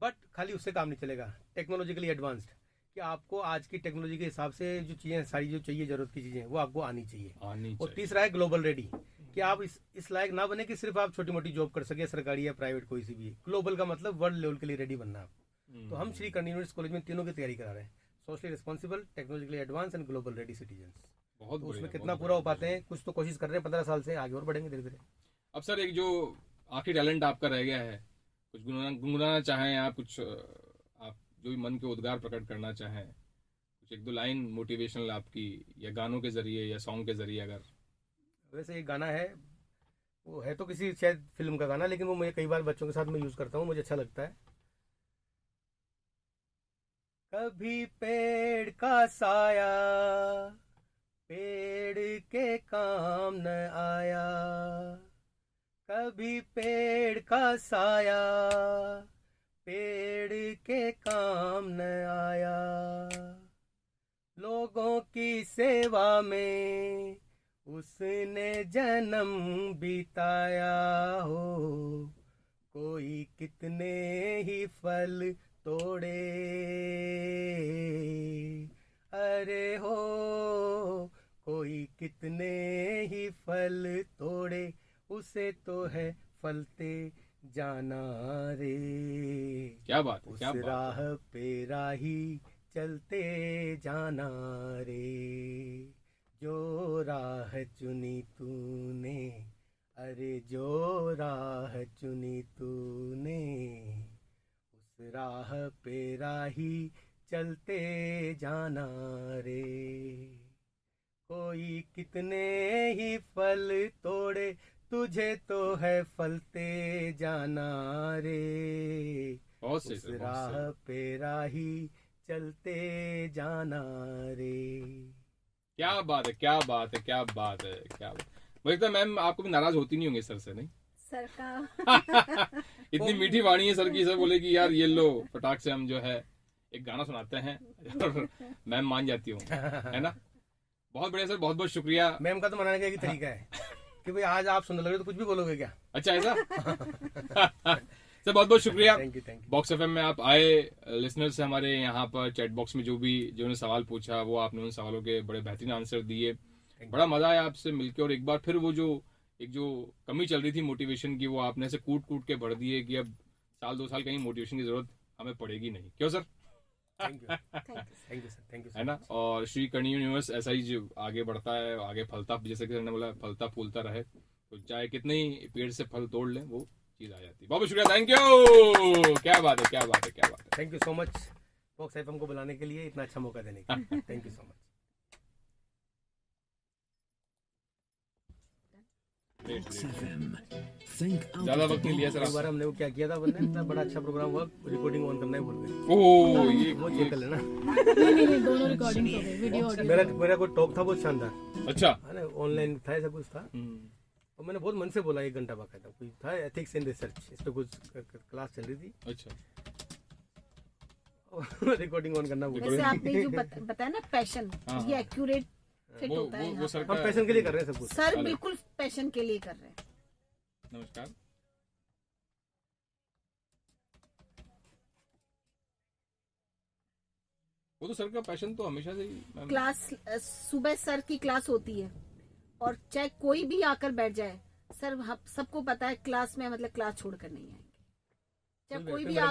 बट खाली उससे काम नहीं चलेगा, टेक्नोलॉजिकली एडवांस्ड, कि आपको आज की टेक्नोलॉजी के हिसाब से जो चीजें सारी जो चाहिए जरूरत की चीजें वो आपको आनी चाहिए। और तीसरा है ग्लोबल रेडी, कि आप इस लायक ना बने कि सिर्फ आप छोटी मोटी जॉब कर सके, सरकारी या प्राइवेट कोई सी भी। ग्लोबल का मतलब वर्ल्ड लेवल के लिए रेडी बनना आप। तो हम श्री करणी यूनिवर्सिटी कॉलेज में तीनों की तैयारी करा रहे हैं, socially responsible, technologically advance and global ready citizens. बहुत तो उसमें कितना पूरा हो पाते हैं, कुछ तो कोशिश कर रहे हैं, 15 साल से आगे और बढ़ेंगे धीरे धीरे। अब सर एक जो आखिरी टैलेंट आपका रह गया है, कुछ गुनगुनाना चाहें आप, कुछ आप जो भी मन के उद्गार प्रकट करना चाहें, कुछ एक दो लाइन मोटिवेशनल आपकी, या गानों के जरिए या सॉन्ग के जरिए? अगर वैसे एक गाना है, वो है तो किसी शायद फिल्म का गाना, लेकिन वो मैं कई बार बच्चों के साथ मैं यूज करता हूँ, मुझे अच्छा लगता है। कभी पेड़ का साया पेड़ के काम न आया, कभी पेड़ का साया पेड़ के काम न आया, लोगों की सेवा में उसने जन्म बिताया हो, कोई कितने ही फल तोड़े, अरे हो कोई कितने ही फल तोड़े, उसे तो है फलते जाना रे। क्या बात है, उस राह पे राही चलते जाना रे, जो राह चुनी तूने, अरे जो राह चुनी तूने, उस राह पे राही चलते जाना रे। कोई कितने ही फल तोड़े, तुझे तो है फलते जाना रे, बहुत सही उस सर, बहुत राह सही। पे राही चलते जाना रे। क्या बात है, क्या बात है, क्या बात है, क्या बात। मुझे लगता है मैम आपको भी नाराज होती नहीं होंगी सर से, नहीं? सर का इतनी मीठी वाणी है सर की, सर बोले कि यार ये लो फटाक से हम जो है एक गाना सुनाते हैं और मैम मान जाती हूँ, है ना? बहुत बढ़िया सर, बहुत बहुत शुक्रिया। मैम का तो मनाने का एक ही तरीका है कि भाई आज आप सुनने लगे तो कुछ भी बोलोगे क्या। अच्छा ऐसा सर, बहुत बहुत शुक्रिया। Thank you thank you. Box FM में आप आए, लिसनर से हमारे यहाँ पर चैट बॉक्स में जो ने सवाल पूछा वो आपने उन सवालों के बड़े बेहतरीन आंसर दिए। बड़ा मजा आया आपसे मिलके, और एक बार फिर वो जो कमी चल रही थी मोटिवेशन की, वो आपने से कूट कूट के भर दिए कि अब साल 2 साल कहीं मोटिवेशन की जरूरत हमें पड़ेगी नहीं। क्यों sir? Thank you thank you sir, thank you है ना? और श्री करणी यूनिवर्स ऐसा ही जो आगे बढ़ता है, आगे फलता, जैसे कि सर ने बोला फलता फूलता रहे, तो चाहे कितने ही पेड़ से फल तोड़ लें वो चीज आ जाती है। बहुत बहुत शुक्रिया, थैंक यू। क्या बात है, क्या बात है, क्या बात है। Thank you so much box FM को बुलाने के लिए, इतना अच्छा मौका देने के लिए। Thank you so much. ज्यादा वक्त नहीं लिया सर एक बार आपसे। हमने वो क्या किया था, बनने बड़ा अच्छा प्रोग्राम हुआ, रिकॉर्डिंग ऑन करना ही भूल गए। ओह ये वो चेक कर लेना। नहीं, दोनों रिकॉर्डिंग हो गई, वीडियो ऑडियो। मेरा कोई टॉक था बहुत शानदार, अच्छा। है ना, ऑनलाइन था, ऐसा कुछ था, और मैंने बहुत मन से बोला 1 घंटा बाकायदा, कोई था एथिक्स इन रिसर्च, इस पे कुछ क्लास चल रही थी, अच्छा रिकॉर्डिंग ऑन करना भूल वैसे गए। आपने जो बताया ना पैशन, हाँ, ये हाँ। एक्यूरेट फिट वो होता है वो यहाँ सर हम का पैशन के लिए कर रहे हैं सब कुछ। पर। Sir hello. बिल्कुल पैशन के लिए कर रहे हैं। नमस्कार। वो तो सर का पैशन तो हमेशा से ही मैम। क्लास सुबह सर की क्लास होती है, और चाहे कोई भी आकर बैठ जाए, सर सबको पता है क्लास में मतलब क्लास छोड़कर नहीं आएंगे, चाहे कोई कोई भी भी मेरा